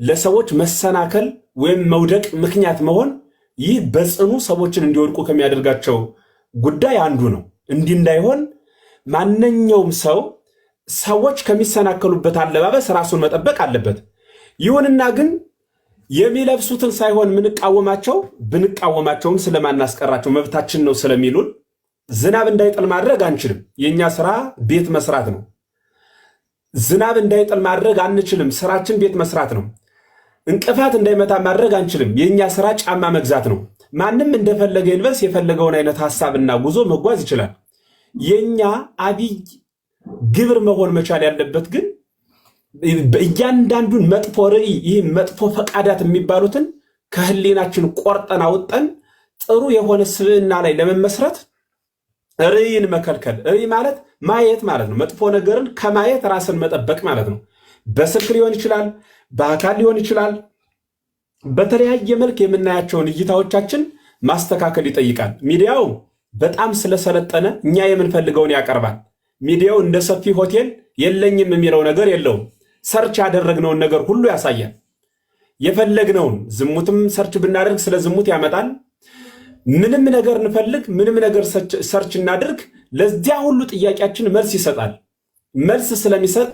ለሰዎች መሰናከል ወይም መውደቅ ምክንያት መሆን ይህ በጽኑ ሰዎችን እንዲወድቁ ከሚያደርጋቸው ጉዳይ አንዱ ነው። እንዲህ እንዳይሆን ማንኛውም ሰው ሰዎች ከሚሰናከሉበት አለባበስ ራሱን መጠበቅ አለበት። ይሁንና ግን የሚለብሱትን ሳይሆን ምንቃወማቸው ብንቃወማቸውም ስለማናስቀራቸው መብታችን ነው ስለሚሉን ዝናብ እንዳይጥል ማድረግ አንችልም። የኛ ስራ ቤት መስራት ነው። ዝናብ እንዳይጥል ማድረግ አንችልም። ስራችን ቤት መስራት ነው። እንቅፋት እንዳይመታ ማድረግ አንችልም። የኛ ስራ ጫማ መግዛት ነው። ማንም እንደፈለገ ይልበስ፣ የፈለገውን አይነት ሐሳብና ጉዞ መጓዝ ይችላል። የኛ አብይ ግብር መሆን መቻል ያለበት ግን በእያንዳንዱን መጥፎ ርዕይ፣ ይህ መጥፎ ፈቃዳት የሚባሉትን ከህሊናችን ቆርጠን አውጠን ጥሩ የሆነ ስብዕና ላይ ለመመስረት ርዕይን መከልከል። ርዕይ ማለት ማየት ማለት ነው። መጥፎ ነገርን ከማየት ራስን መጠበቅ ማለት ነው። በስልክ ሊሆን ይችላል፣ በአካል ሊሆን ይችላል። በተለያየ መልክ የምናያቸውን እይታዎቻችን ማስተካከል ይጠይቃል። ሚዲያው በጣም ስለሰለጠነ እኛ የምንፈልገውን ያቀርባል። ሚዲያው እንደ ሰፊ ሆቴል የለኝም የሚለው ነገር የለውም። ሰርች ያደረግነውን ነገር ሁሉ ያሳያል። የፈለግነውን ዝሙትም ሰርች ብናደርግ ስለ ዝሙት ያመጣል። ምንም ነገር እንፈልግ፣ ምንም ነገር ሰርች እናድርግ፣ ለዚያ ሁሉ ጥያቄያችን መልስ ይሰጣል። መልስ ስለሚሰጥ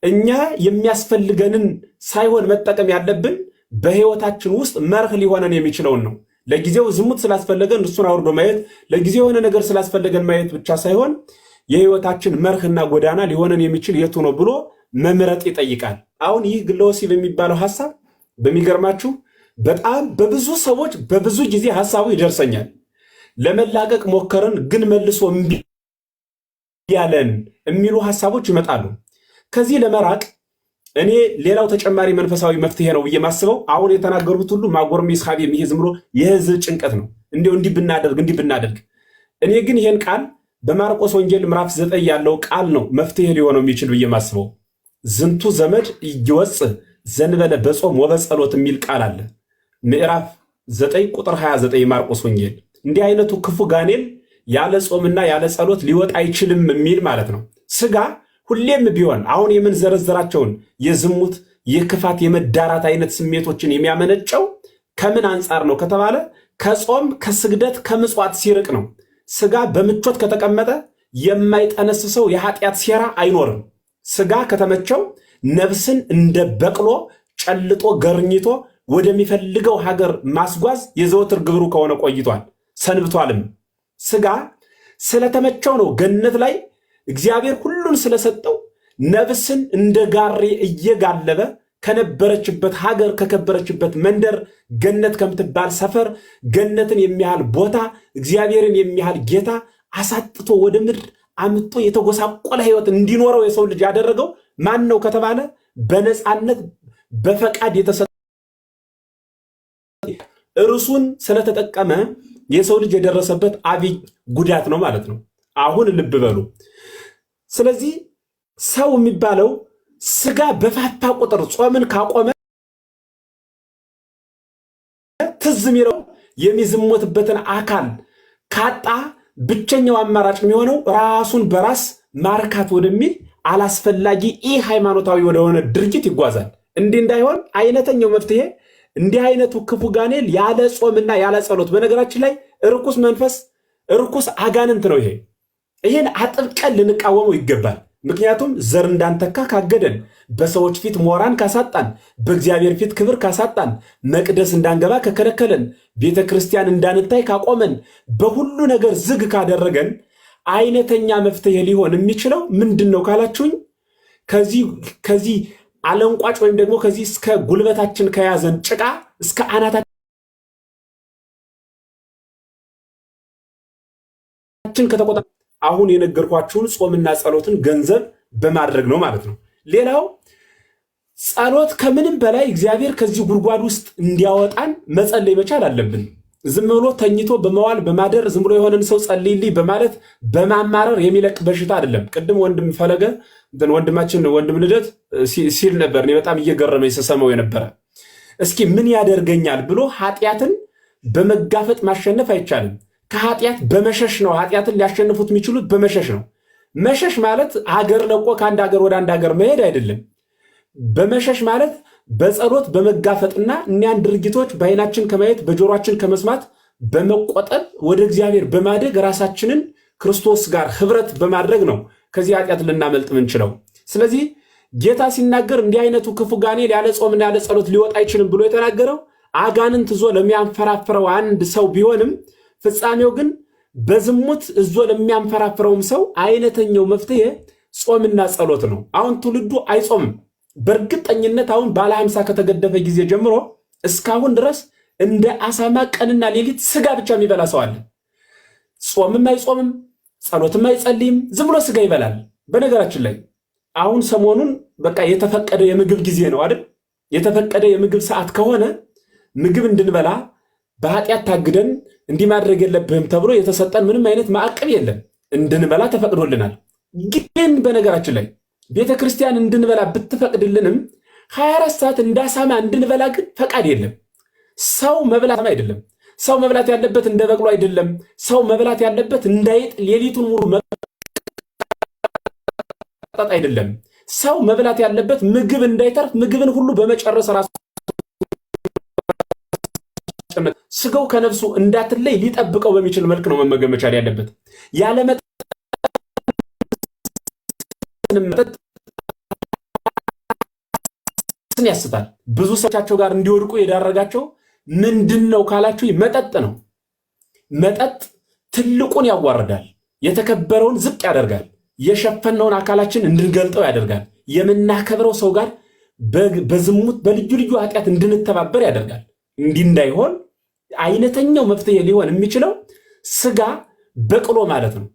እኛ የሚያስፈልገንን ሳይሆን መጠቀም ያለብን በህይወታችን ውስጥ መርህ ሊሆነን የሚችለውን ነው። ለጊዜው ዝሙት ስላስፈለገን እሱን አውርዶ ማየት፣ ለጊዜው የሆነ ነገር ስላስፈለገን ማየት ብቻ ሳይሆን የህይወታችን መርህና ጎዳና ሊሆነን የሚችል የቱ ነው ብሎ መምረጥ ይጠይቃል። አሁን ይህ ግለ ወሲብ የሚባለው ሐሳብ በሚገርማችሁ በጣም በብዙ ሰዎች በብዙ ጊዜ ሐሳቡ ይደርሰኛል። ለመላቀቅ ሞከርን ግን መልሶ እምቢ ያለን የሚሉ ሐሳቦች ይመጣሉ። ከዚህ ለመራቅ እኔ ሌላው ተጨማሪ መንፈሳዊ መፍትሄ ነው ብዬ ማስበው አሁን የተናገሩት ሁሉ ማጎርሜስ ሐቢብ ይሄ ዝም ብሎ የህዝብ ጭንቀት ነው። እንዲህ ብናደርግ እኔ ግን ይሄን ቃል በማርቆስ ወንጌል ምዕራፍ 9 ያለው ቃል ነው መፍትሄ ሊሆነው የሚችል ብዬ ማስበው። ዝንቱ ዘመድ ይወጽእ ዘንበለ በጾም ወበጸሎት የሚል ቃል አለ። ምዕራፍ 9 ቁጥር 29 የማርቆስ ወንጌል። እንዲህ አይነቱ ክፉ ጋኔል ያለ ጾምና ያለ ጸሎት ሊወጣ አይችልም የሚል ማለት ነው። ስጋ ሁሌም ቢሆን አሁን የምንዘረዘራቸውን የዝሙት፣ የክፋት፣ የመዳራት አይነት ስሜቶችን የሚያመነጨው ከምን አንጻር ነው ከተባለ ከጾም፣ ከስግደት፣ ከምጽዋት ሲርቅ ነው። ስጋ በምቾት ከተቀመጠ የማይጠነስሰው የኃጢአት ሴራ አይኖርም። ስጋ ከተመቸው ነፍስን እንደ በቅሎ ጨልጦ ገርኝቶ ወደሚፈልገው ሀገር ማስጓዝ የዘወትር ግብሩ ከሆነ ቆይቷል ሰንብቷልም። ስጋ ስለተመቸው ነው ገነት ላይ እግዚአብሔር ሁሉን ስለሰጠው ነፍስን እንደ ጋሬ እየጋለበ ከነበረችበት ሀገር ከከበረችበት መንደር ገነት ከምትባል ሰፈር ገነትን የሚያህል ቦታ እግዚአብሔርን የሚያህል ጌታ አሳጥቶ ወደ ምድር አምጥቶ የተጎሳቆለ ሕይወት እንዲኖረው የሰው ልጅ ያደረገው ማን ነው ከተባለ በነፃነት በፈቃድ የተሰጠ እርሱን ስለተጠቀመ የሰው ልጅ የደረሰበት አብይ ጉዳት ነው ማለት ነው። አሁን ልብ በሉ። ስለዚህ ሰው የሚባለው ስጋ በፋታ ቁጥር ጾምን ካቆመ ትዝ የሚለው የሚዝሞትበትን አካል ካጣ ብቸኛው አማራጭ የሚሆነው ራሱን በራስ ማርካት ወደሚል አላስፈላጊ ሃይማኖታዊ ወደሆነ ድርጊት ይጓዛል። እንዲህ እንዳይሆን አይነተኛው መፍትሄ እንዲህ አይነቱ ክፉ ጋኔል ያለ ጾምና ያለ ጸሎት፣ በነገራችን ላይ ርኩስ መንፈስ ርኩስ አጋንንት ነው። ይሄን አጥብቀን ልንቃወመው ይገባል። ምክንያቱም ዘር እንዳንተካ ካገደን፣ በሰዎች ፊት ሞራን ካሳጣን፣ በእግዚአብሔር ፊት ክብር ካሳጣን፣ መቅደስ እንዳንገባ ከከለከለን፣ ቤተ ክርስቲያን እንዳንታይ ካቆመን፣ በሁሉ ነገር ዝግ ካደረገን አይነተኛ መፍትሄ ሊሆን የሚችለው ምንድን ነው ካላችሁኝ ከዚህ አለንቋጭ ወይም ደግሞ ከዚህ እስከ ጉልበታችን ከያዘን ጭቃ እስከ አናታችን ከተቆጣ አሁን የነገርኳችሁን ጾምና ጸሎትን ገንዘብ በማድረግ ነው ማለት ነው። ሌላው ጸሎት ከምንም በላይ እግዚአብሔር ከዚህ ጉድጓድ ውስጥ እንዲያወጣን መጸለይ መቻል አለብን። ዝም ብሎ ተኝቶ በመዋል በማደር ዝም ብሎ የሆነን ሰው ጸልይልኝ በማለት በማማረር የሚለቅ በሽታ አይደለም። ቅድም ወንድም ፈለገ ወንድም ልደት ሲል ነበር። እኔ በጣም እየገረመኝ ስሰማው የነበረ እስኪ ምን ያደርገኛል ብሎ ኃጢአትን በመጋፈጥ ማሸነፍ አይቻልም። ከኃጢአት በመሸሽ ነው። ኃጢአትን ሊያሸንፉት የሚችሉት በመሸሽ ነው። መሸሽ ማለት ሀገር ለቆ ከአንድ ሀገር ወደ አንድ ሀገር መሄድ አይደለም። በመሸሽ ማለት በጸሎት በመጋፈጥና እኒያን ድርጊቶች በዓይናችን ከማየት በጆሮአችን ከመስማት በመቆጠብ ወደ እግዚአብሔር በማደግ ራሳችንን ክርስቶስ ጋር ህብረት በማድረግ ነው ከዚህ ኃጢአት ልናመልጥ ምንችለው። ስለዚህ ጌታ ሲናገር እንዲህ አይነቱ ክፉ ጋኔል ያለ ጾምና ያለ ጸሎት ሊወጣ አይችልም ብሎ የተናገረው አጋንንት እዞ ለሚያንፈራፍረው አንድ ሰው ቢሆንም ፍጻሜው ግን በዝሙት እዞ ለሚያንፈራፍረውም ሰው አይነተኛው መፍትሄ ጾምና ጸሎት ነው። አሁን ትውልዱ አይጾምም። በእርግጠኝነት አሁን ባለ 50 ከተገደፈ ጊዜ ጀምሮ እስካሁን ድረስ እንደ አሳማ ቀንና ሌሊት ስጋ ብቻ የሚበላ ሰው አለ። ጾምም አይጾምም፣ ጸሎትም አይጸልይም፣ ዝም ብሎ ስጋ ይበላል። በነገራችን ላይ አሁን ሰሞኑን በቃ የተፈቀደ የምግብ ጊዜ ነው አይደል? የተፈቀደ የምግብ ሰዓት ከሆነ ምግብ እንድንበላ በኃጢአት ታግደን እንዲህ ማድረግ የለብህም ተብሎ የተሰጠን ምንም አይነት ማዕቀብ የለም። እንድንበላ ተፈቅዶልናል። ግን በነገራችን ላይ ቤተክርስቲያን እንድንበላ ብትፈቅድልንም 24 ሰዓት እንዳሳማ እንድንበላ ግን ፈቃድ የለም። ሰው መብላት አይደለም። ሰው መብላት ያለበት እንደ በቅሎ አይደለም። ሰው መብላት ያለበት እንዳይጥ ሌሊቱን ሙሉ መጠጥ አይደለም። ሰው መብላት ያለበት ምግብ እንዳይተርፍ ምግብን ሁሉ በመጨረስ ራሱ ስጋው ከነፍሱ እንዳትለይ ሊጠብቀው በሚችል መልክ ነው መመገብ መቻል ያለበት። ያለ መጠጥ ያስታል። ብዙ ሰዎቻቸው ጋር እንዲወድቁ የዳረጋቸው ምንድነው ካላችሁ መጠጥ ነው። መጠጥ ትልቁን ያዋርዳል፣ የተከበረውን ዝቅ ያደርጋል፣ የሸፈነውን አካላችን እንድንገልጠው ያደርጋል፣ የምናከብረው ሰው ጋር በዝሙት በልዩ ልዩ ኃጢአት እንድንተባበር ያደርጋል። እንዲህ እንዳይሆን አይነተኛው መፍትሄ ሊሆን የሚችለው ስጋ በቅሎ ማለት ነው።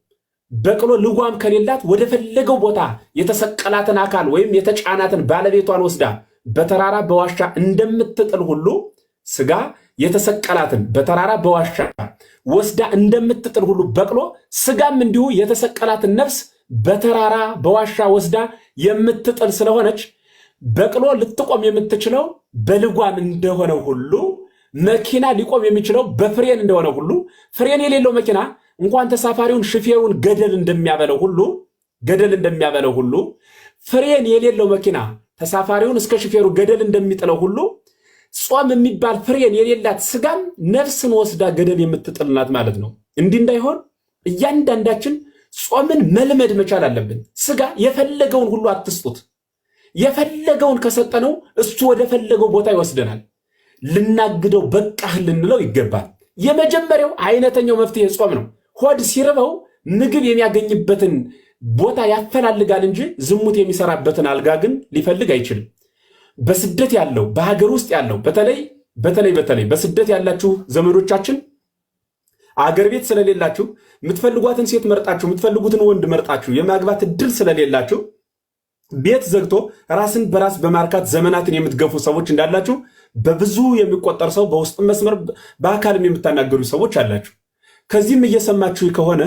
በቅሎ ልጓም ከሌላት ወደ ፈለገው ቦታ የተሰቀላትን አካል ወይም የተጫናትን ባለቤቷን ወስዳ በተራራ በዋሻ እንደምትጥል ሁሉ ስጋ የተሰቀላትን በተራራ በዋሻ ወስዳ እንደምትጥል ሁሉ በቅሎ ስጋም እንዲሁ የተሰቀላትን ነፍስ በተራራ በዋሻ ወስዳ የምትጥል ስለሆነች በቅሎ ልትቆም የምትችለው በልጓም እንደሆነ ሁሉ መኪና ሊቆም የሚችለው በፍሬን እንደሆነ ሁሉ ፍሬን የሌለው መኪና እንኳን ተሳፋሪውን ሽፌሩን ገደል እንደሚያበለው ሁሉ ፍሬን የሌለው መኪና ተሳፋሪውን እስከ ሽፌሩ ገደል እንደሚጥለው ሁሉ ጾም የሚባል ፍሬን የሌላት ስጋም ነፍስን ወስዳ ገደል የምትጥልናት ማለት ነው። እንዲህ እንዳይሆን እያንዳንዳችን ጾምን መልመድ መቻል አለብን። ስጋ የፈለገውን ሁሉ አትስጡት። የፈለገውን ከሰጠነው እሱ ወደ ፈለገው ቦታ ይወስደናል። ልናግደው በቃህ ልንለው ይገባል። የመጀመሪያው አይነተኛው መፍትሄ ጾም ነው። ሆድ ሲርበው ምግብ የሚያገኝበትን ቦታ ያፈላልጋል እንጂ ዝሙት የሚሰራበትን አልጋ ግን ሊፈልግ አይችልም። በስደት ያለው በሀገር ውስጥ ያለው በተለይ በስደት ያላችሁ ዘመዶቻችን አገር ቤት ስለሌላችሁ የምትፈልጓትን ሴት መርጣችሁ የምትፈልጉትን ወንድ መርጣችሁ የማግባት እድል ስለሌላችሁ ቤት ዘግቶ ራስን በራስ በማርካት ዘመናትን የምትገፉ ሰዎች እንዳላችሁ በብዙ የሚቆጠር ሰው በውስጥ መስመር በአካልም የምታናገሩ ሰዎች አላችሁ። ከዚህም እየሰማችሁ ከሆነ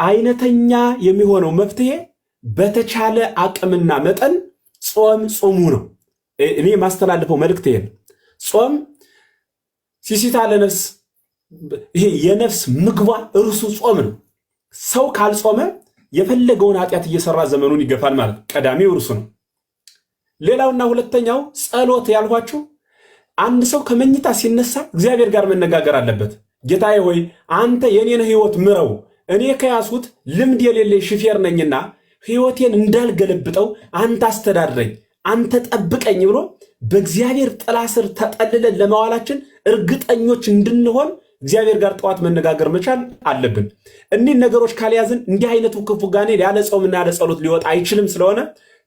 አይነተኛ የሚሆነው መፍትሄ በተቻለ አቅምና መጠን ጾም ጾሙ ነው። እኔ ማስተላልፈው መልእክት ይሄ ነው። ጾም ሲሲታ ለነፍስ ይሄ የነፍስ ምግቧ እርሱ ጾም ነው። ሰው ካልጾመ የፈለገውን ኃጢአት እየሰራ ዘመኑን ይገፋል ማለት ቀዳሚው እርሱ ነው። ሌላውና ሁለተኛው ጸሎት ያልኋችሁ አንድ ሰው ከመኝታ ሲነሳ እግዚአብሔር ጋር መነጋገር አለበት። ጌታዬ ሆይ አንተ የኔን ህይወት ምረው፣ እኔ ከያዝኩት ልምድ የሌለኝ ሹፌር ነኝና ህይወቴን እንዳልገለብጠው አንተ አስተዳድረኝ፣ አንተ ጠብቀኝ ብሎ በእግዚአብሔር ጥላ ስር ተጠልለን ለመዋላችን እርግጠኞች እንድንሆን እግዚአብሔር ጋር ጠዋት መነጋገር መቻል አለብን። እኒህ ነገሮች ካልያዝን እንዲህ አይነቱ ክፉ ጋኔል ያለ ጾምና ያለ ጸሎት ሊወጣ አይችልም። ስለሆነ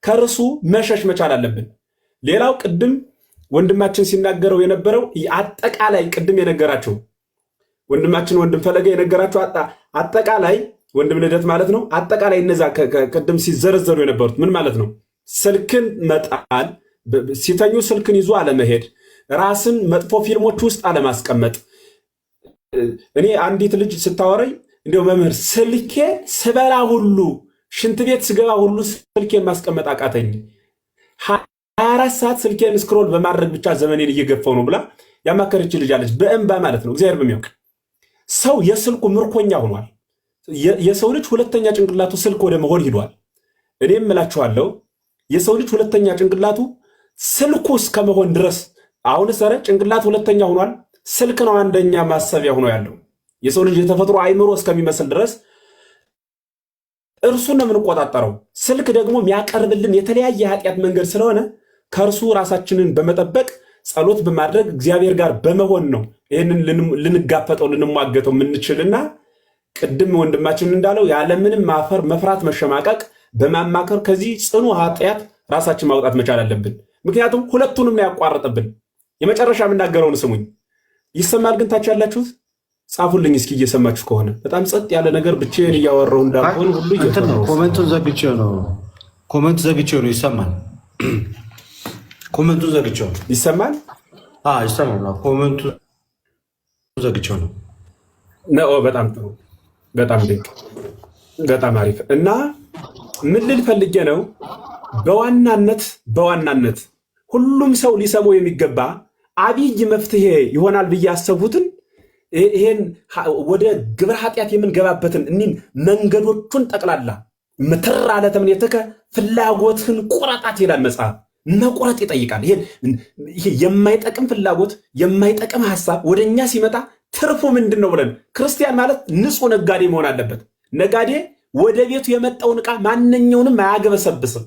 ከርሱ መሸሽ መቻል አለብን። ሌላው ቅድም ወንድማችን ሲናገረው የነበረው አጠቃላይ ቅድም የነገራቸው ወንድማችን ወንድም ፈለገ የነገራቸው አጠቃላይ ወንድም ልደት ማለት ነው። አጠቃላይ እነዛ ቅድም ሲዘረዘሩ የነበሩት ምን ማለት ነው? ስልክን መጣል፣ ሲተኙ ስልክን ይዞ አለመሄድ፣ ራስን መጥፎ ፊልሞች ውስጥ አለማስቀመጥ። እኔ አንዲት ልጅ ስታወረኝ እንዲያው መምህር ስልኬ ስበላ ሁሉ ሽንት ቤት ስገባ ሁሉ ስልኬን ማስቀመጥ አቃተኝ፣ 24 ሰዓት ስልኬን ስክሮል በማድረግ ብቻ ዘመኔን እየገፋው ነው ብላ ያማከረች ልጅ አለች። በእንባ ማለት ነው። እግዚአብሔር በሚያውቅ ሰው የስልኩ ምርኮኛ ሆኗል። የሰው ልጅ ሁለተኛ ጭንቅላቱ ስልክ ወደ መሆን ሂዷል። እኔም እላችኋለሁ የሰው ልጅ ሁለተኛ ጭንቅላቱ ስልኩ እስከመሆን ድረስ አሁን ሰረ ጭንቅላት ሁለተኛ ሆኗል። ስልክ ነው አንደኛ ማሰቢያ ሆኖ ያለው። የሰው ልጅ የተፈጥሮ አይምሮ እስከሚመስል ድረስ እርሱን ነው የምንቆጣጠረው። ስልክ ደግሞ የሚያቀርብልን የተለያየ ኃጢአት መንገድ ስለሆነ ከእርሱ ራሳችንን በመጠበቅ ጸሎት በማድረግ እግዚአብሔር ጋር በመሆን ነው ይህንን ልንጋፈጠው ልንሟገተው የምንችልና ቅድም ወንድማችን እንዳለው ያለምንም ማፈር መፍራት መሸማቀቅ በማማከር ከዚህ ጽኑ ኃጢአት ራሳችን ማውጣት መቻል አለብን። ምክንያቱም ሁለቱንም ያቋርጥብን። የመጨረሻ የምናገረውን ስሙኝ። ይሰማል ግን ታች ያላችሁት ጻፉልኝ እስኪ እየሰማችሁ ከሆነ። በጣም ጸጥ ያለ ነገር ብቻዬን እያወራሁ እንዳልሆን ሁሉ ኮሜንቱን ዘግቼው ነው። ይሰማል? ኮሜንቱን ዘግቼው ነው። ይሰማል? ይሰማል። ኮሜንቱን ዘግቼው ነው። በጣም ጥሩ፣ በጣም ድንቅ፣ በጣም አሪፍ። እና ምን ልል ፈልጌ ነው፣ በዋናነት ሁሉም ሰው ሊሰማው የሚገባ አብይ መፍትሄ ይሆናል ብዬ ያሰቡትን ይሄን ወደ ግብረ ኃጢአት የምንገባበትን እኒን መንገዶቹን ጠቅላላ ምትር አለ ተምኔትከ ፍላጎትህን ቁረጣት ይላል መጽሐፍ። መቁረጥ ይጠይቃል። ይሄ የማይጠቅም ፍላጎት የማይጠቅም ሐሳብ ወደኛ ሲመጣ ትርፉ ምንድን ነው ብለን ክርስቲያን ማለት ንጹህ ነጋዴ መሆን አለበት። ነጋዴ ወደ ቤቱ የመጣውን ዕቃ ማንኛውንም አያገበሰብስም።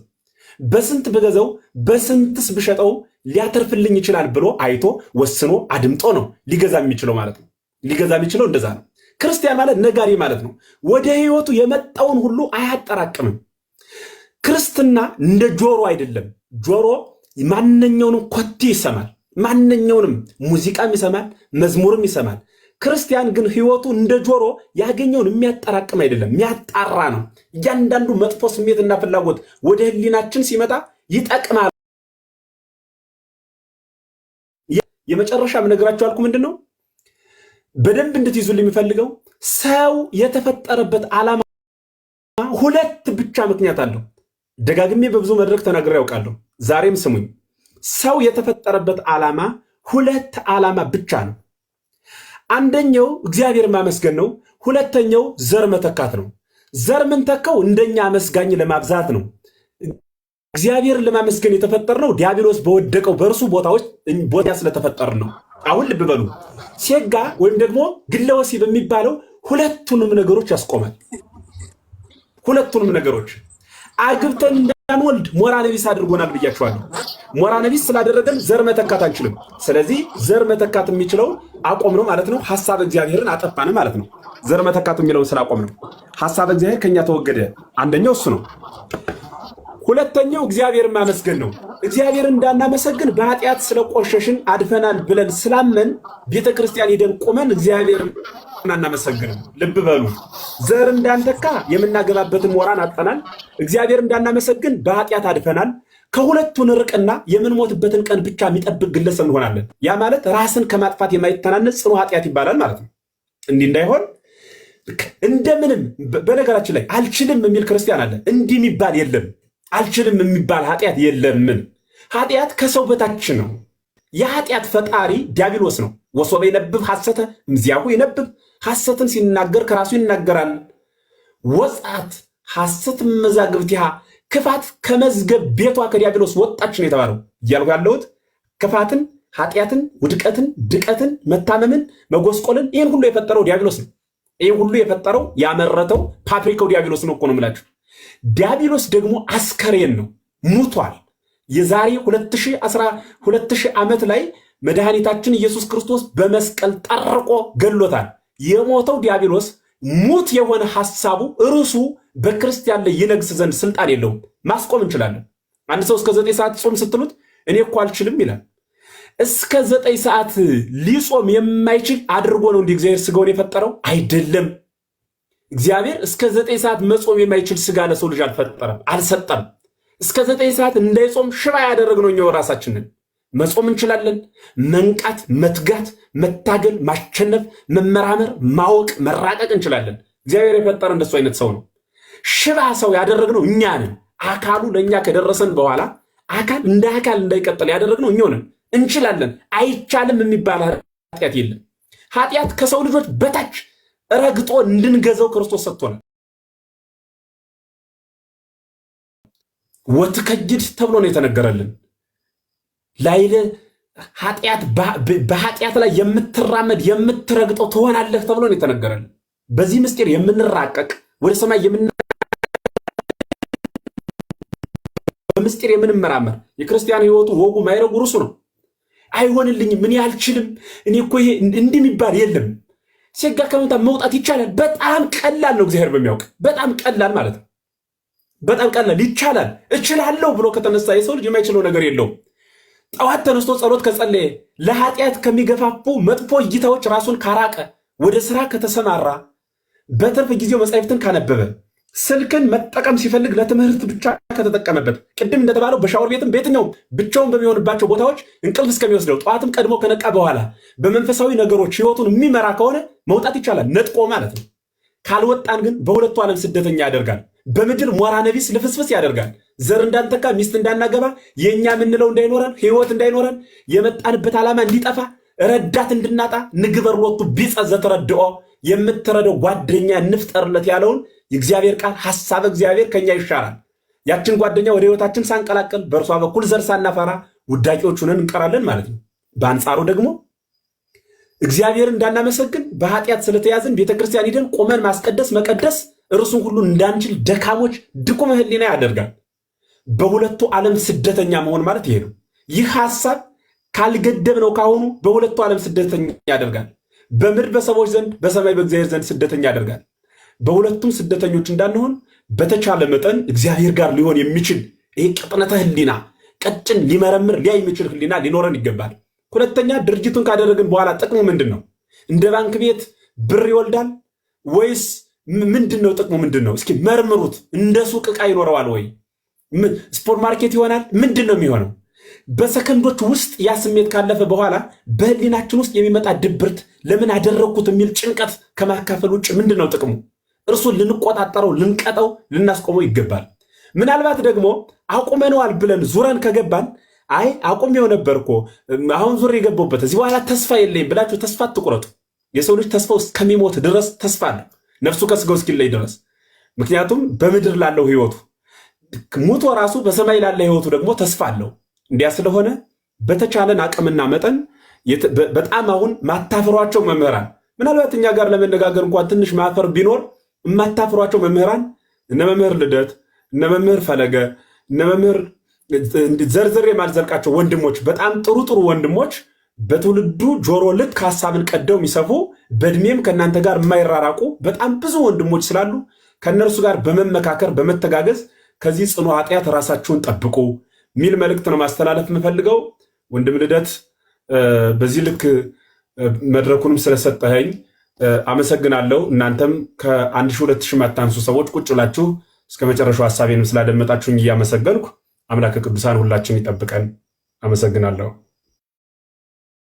በስንት ብገዛው በስንትስ ብሸጠው ሊያተርፍልኝ ይችላል ብሎ አይቶ ወስኖ አድምጦ ነው ሊገዛ የሚችለው ማለት ነው። ሊገዛ የሚችለው እንደዛ ነው። ክርስቲያን ማለት ነጋዴ ማለት ነው። ወደ ህይወቱ የመጣውን ሁሉ አያጠራቅምም። ክርስትና እንደ ጆሮ አይደለም። ጆሮ ማንኛውንም ኮቴ ይሰማል፣ ማንኛውንም ሙዚቃም ይሰማል፣ መዝሙርም ይሰማል። ክርስቲያን ግን ህይወቱ እንደ ጆሮ ያገኘውን የሚያጠራቅም አይደለም፣ የሚያጣራ ነው። እያንዳንዱ መጥፎ ስሜትና ፍላጎት ወደ ህሊናችን ሲመጣ ይጠቅማል። የመጨረሻ ምነግራችሁ አልኩ ምንድን ነው በደንብ እንድትይዙልኝ የሚፈልገው ሰው የተፈጠረበት ዓላማ ሁለት ብቻ ምክንያት አለው። ደጋግሜ በብዙ መድረክ ተናግሬ ያውቃለሁ። ዛሬም ስሙኝ። ሰው የተፈጠረበት ዓላማ ሁለት ዓላማ ብቻ ነው። አንደኛው እግዚአብሔር ማመስገን ነው። ሁለተኛው ዘር መተካት ነው። ዘር ምንተካው እንደኛ አመስጋኝ ለማብዛት ነው። እግዚአብሔርን ለማመስገን የተፈጠርነው ዲያብሎስ በወደቀው በእርሱ ቦታዎች ቦታ ስለተፈጠር ነው። አሁን ልብ በሉ። ሴጋ ወይም ደግሞ ግለወሲብ የሚባለው ሁለቱንም ነገሮች ያስቆማል። ሁለቱንም ነገሮች አግብተን እንዳንወልድ ሞራ ነቢስ አድርጎናል ብያችኋለሁ። ሞራ ነቢስ ስላደረገን ዘር መተካት አንችልም። ስለዚህ ዘር መተካት የሚችለው አቆም ነው ማለት ነው። ሐሳብ እግዚአብሔርን አጠፋን ማለት ነው። ዘር መተካት የሚለውን ስላቆም ነው። ሐሳብ እግዚአብሔር ከኛ ተወገደ። አንደኛው እሱ ነው። ሁለተኛው እግዚአብሔርን ማመስገን ነው። እግዚአብሔር እንዳናመሰግን በኃጢአት ስለቆሸሽን አድፈናል ብለን ስላመን ቤተክርስቲያን ሄደን ቆመን እግዚአብሔርን አናመሰግንም። ልብ በሉ። ዘር እንዳንተካ የምናገባበትን ሞራን አጠናል። እግዚአብሔር እንዳናመሰግን በኃጢአት አድፈናል። ከሁለቱን ርቅና የምንሞትበትን ቀን ብቻ የሚጠብቅ ግለሰብ እንሆናለን። ያ ማለት ራስን ከማጥፋት የማይተናነስ ጽኑ ኃጢአት ይባላል ማለት ነው። እንዲህ እንዳይሆን እንደምንም በነገራችን ላይ አልችልም የሚል ክርስቲያን አለ። እንዲህ የሚባል የለም። አልችልም የሚባል ኃጢአት የለምን። ኃጢአት ከሰው በታች ነው። የኃጢአት ፈጣሪ ዲያብሎስ ነው። ወሶበ ይነብብ ሐሰተ እምዚአሁ ይነብብ። ሐሰትን ሲናገር ከራሱ ይናገራል። ወጻት ሐሰት መዛግብቲሃ፣ ክፋት ከመዝገብ ቤቷ ከዲያብሎስ ወጣች ነው የተባለው። እያልኩ ያለሁት ክፋትን፣ ኃጢአትን፣ ውድቀትን፣ ድቀትን፣ መታመምን፣ መጎስቆልን ይህን ሁሉ የፈጠረው ዲያብሎስ ነው። ይህን ሁሉ የፈጠረው ያመረተው ፓፕሪካው ዲያብሎስ ነው እኮ ነው የምላችሁ። ዲያብሎስ ደግሞ አስከሬን ነው፣ ሙቷል። የዛሬ 2000 ዓመት ላይ መድኃኒታችን ኢየሱስ ክርስቶስ በመስቀል ጠርቆ ገሎታል። የሞተው ዲያብሎስ ሙት የሆነ ሐሳቡ እርሱ በክርስቲያን ላይ ይነግስ ዘንድ ስልጣን የለውም። ማስቆም እንችላለን። አንድ ሰው እስከ 9 ሰዓት ጾም ስትሉት እኔ እኮ አልችልም ይላል። እስከ 9 ሰዓት ሊጾም የማይችል አድርጎ ነው እንዲህ እግዚአብሔር ስጋውን የፈጠረው አይደለም። እግዚአብሔር እስከ 9 ሰዓት መጾም የማይችል ስጋ ለሰው ልጅ አልፈጠረም፣ አልሰጠም። እስከ 9 ሰዓት እንዳይጾም ሽባ ያደረግነው እኛው ራሳችንን። መጾም እንችላለን። መንቃት፣ መትጋት፣ መታገል፣ ማሸነፍ፣ መመራመር፣ ማወቅ፣ መራቀቅ እንችላለን። እግዚአብሔር የፈጠረ እንደሱ አይነት ሰው ነው። ሽባ ሰው ያደረግነው እኛ ነን። አካሉ ለእኛ ከደረሰን በኋላ አካል እንደ አካል እንዳይቀጥል ያደረግነው እኛው ነን። እንችላለን። አይቻልም የሚባል ኃጢአት የለም። ኃጢአት ከሰው ልጆች በታች ረግጦ እንድንገዛው ክርስቶስ ሰጥቶናል። ወትከጅድ ተብሎ ነው የተነገረልን። ላይለ ኃጢአት በኃጢአት ላይ የምትራመድ የምትረግጠው ትሆናለህ ተብሎ ነው የተነገረልን። በዚህ ምስጢር የምንራቀቅ ወደ ሰማይ በምስጢር የምንመራመር የክርስቲያን ህይወቱ ወጉ ማይረጉ ርሱ ነው። አይሆንልኝም፣ ምን አልችልም፣ እኔ እኮ ይሄ እንዲህ የሚባል የለም። ሴጋ ከመምታ መውጣት ይቻላል። በጣም ቀላል ነው። እግዚአብሔር በሚያውቅ በጣም ቀላል ማለት ነው። በጣም ቀላል ይቻላል። እችላለሁ ብሎ ከተነሳ የሰው ልጅ የማይችለው ነገር የለውም። ጠዋት ተነስቶ ጸሎት ከጸለየ፣ ለኃጢአት ከሚገፋፉ መጥፎ እይታዎች ራሱን ካራቀ፣ ወደ ስራ ከተሰማራ፣ በትርፍ ጊዜው መጻሕፍትን ካነበበ፣ ስልክን መጠቀም ሲፈልግ ለትምህርት ብቻ ከተጠቀመበት፣ ቅድም እንደተባለው በሻወር ቤትም በየትኛውም ብቻውን በሚሆንባቸው ቦታዎች እንቅልፍ እስከሚወስደው ጠዋትም ቀድሞ ከነቃ በኋላ በመንፈሳዊ ነገሮች ህይወቱን የሚመራ ከሆነ መውጣት ይቻላል፣ ነጥቆ ማለት ነው። ካልወጣን ግን በሁለቱ ዓለም ስደተኛ ያደርጋል። በምድር ሞራ ነቢስ ልፍስፍስ ያደርጋል። ዘር እንዳንተካ፣ ሚስት እንዳናገባ፣ የእኛ የምንለው እንዳይኖረን፣ ህይወት እንዳይኖረን፣ የመጣንበት ዓላማ እንዲጠፋ፣ ረዳት እንድናጣ፣ ንግበር ሎቱ ቢጸ ዘተረድኦ የምትረደው ጓደኛ እንፍጠርለት ያለውን የእግዚአብሔር ቃል ሐሳብ እግዚአብሔር ከኛ ይሻራል። ያችን ጓደኛ ወደ ህይወታችን ሳንቀላቀል በእርሷ በኩል ዘር ሳናፈራ ውዳቂዎች ሆነን እንቀራለን ማለት ነው። በአንጻሩ ደግሞ እግዚአብሔር እንዳናመሰግን በኃጢአት ስለተያዝን ቤተክርስቲያን ሂደን ቆመን ማስቀደስ መቀደስ እርሱን ሁሉ እንዳንችል ደካሞች ድቁም ህሊና ያደርጋል። በሁለቱ ዓለም ስደተኛ መሆን ማለት ይሄ ነው። ይህ ሐሳብ ካልገደብ ነው ካሁኑ በሁለቱ ዓለም ስደተኛ ያደርጋል። በምድር በሰዎች ዘንድ፣ በሰማይ በእግዚአብሔር ዘንድ ስደተኛ ያደርጋል። በሁለቱም ስደተኞች እንዳንሆን በተቻለ መጠን እግዚአብሔር ጋር ሊሆን የሚችል ይሄ ቅጥነተ ህሊና፣ ቀጭን ሊመረምር ሊያይ የሚችል ህሊና ሊኖረን ይገባል። ሁለተኛ ድርጅቱን ካደረግን በኋላ ጥቅሙ ምንድን ነው? እንደ ባንክ ቤት ብር ይወልዳል ወይስ ምንድን ነው? ጥቅሙ ምንድን ነው? እስኪ መርምሩት። እንደ ሱቅ ዕቃ ይኖረዋል ወይ? ስፖርት ማርኬት ይሆናል? ምንድን ነው የሚሆነው? በሰከንዶች ውስጥ ያ ስሜት ካለፈ በኋላ በህሊናችን ውስጥ የሚመጣ ድብርት፣ ለምን አደረግኩት የሚል ጭንቀት ከማካፈል ውጭ ምንድን ነው ጥቅሙ? እርሱን ልንቆጣጠረው፣ ልንቀጠው፣ ልናስቆመው ይገባል። ምናልባት ደግሞ አቁመነዋል ብለን ዙረን ከገባን አይ አቁሜው ነበር እኮ አሁን ዙር የገባሁበት እዚህ በኋላ ተስፋ የለኝም ብላችሁ ተስፋ አትቁረጡ። የሰው ልጅ ተስፋው እስከሚሞት ድረስ ተስፋ አለው፣ ነፍሱ ከስጋው እስኪለይ ድረስ። ምክንያቱም በምድር ላለው ህይወቱ ሙቶ ራሱ በሰማይ ላለ ህይወቱ ደግሞ ተስፋ አለው። እንዲያ ስለሆነ በተቻለን አቅምና መጠን በጣም አሁን ማታፈሯቸው መምህራን፣ ምናልባት እኛ ጋር ለመነጋገር እንኳን ትንሽ ማፈር ቢኖር የማታፈሯቸው መምህራን እነ መምህር ልደት፣ እነ መምህር ፈለገ፣ እነ መምህር ዘርዝሬ የማልዘልቃቸው ወንድሞች፣ በጣም ጥሩ ጥሩ ወንድሞች በትውልዱ ጆሮ ልክ ሐሳብን ቀደው የሚሰፉ በእድሜም ከእናንተ ጋር የማይራራቁ በጣም ብዙ ወንድሞች ስላሉ ከእነርሱ ጋር በመመካከር በመተጋገዝ ከዚህ ጽኑ ኃጢአት ራሳችሁን ጠብቁ ሚል መልእክት ነው ማስተላለፍ የምፈልገው። ወንድም ልደት በዚህ ልክ መድረኩንም ስለሰጠኸኝ አመሰግናለሁ። እናንተም ከ1000-2000 ማታንሱ ሰዎች ቁጭ ብላችሁ እስከ መጨረሻው ሐሳቤንም ስላደመጣችሁኝ እያመሰገንኩ አምላከ ቅዱሳን ሁላችን ይጠብቀን። አመሰግናለሁ።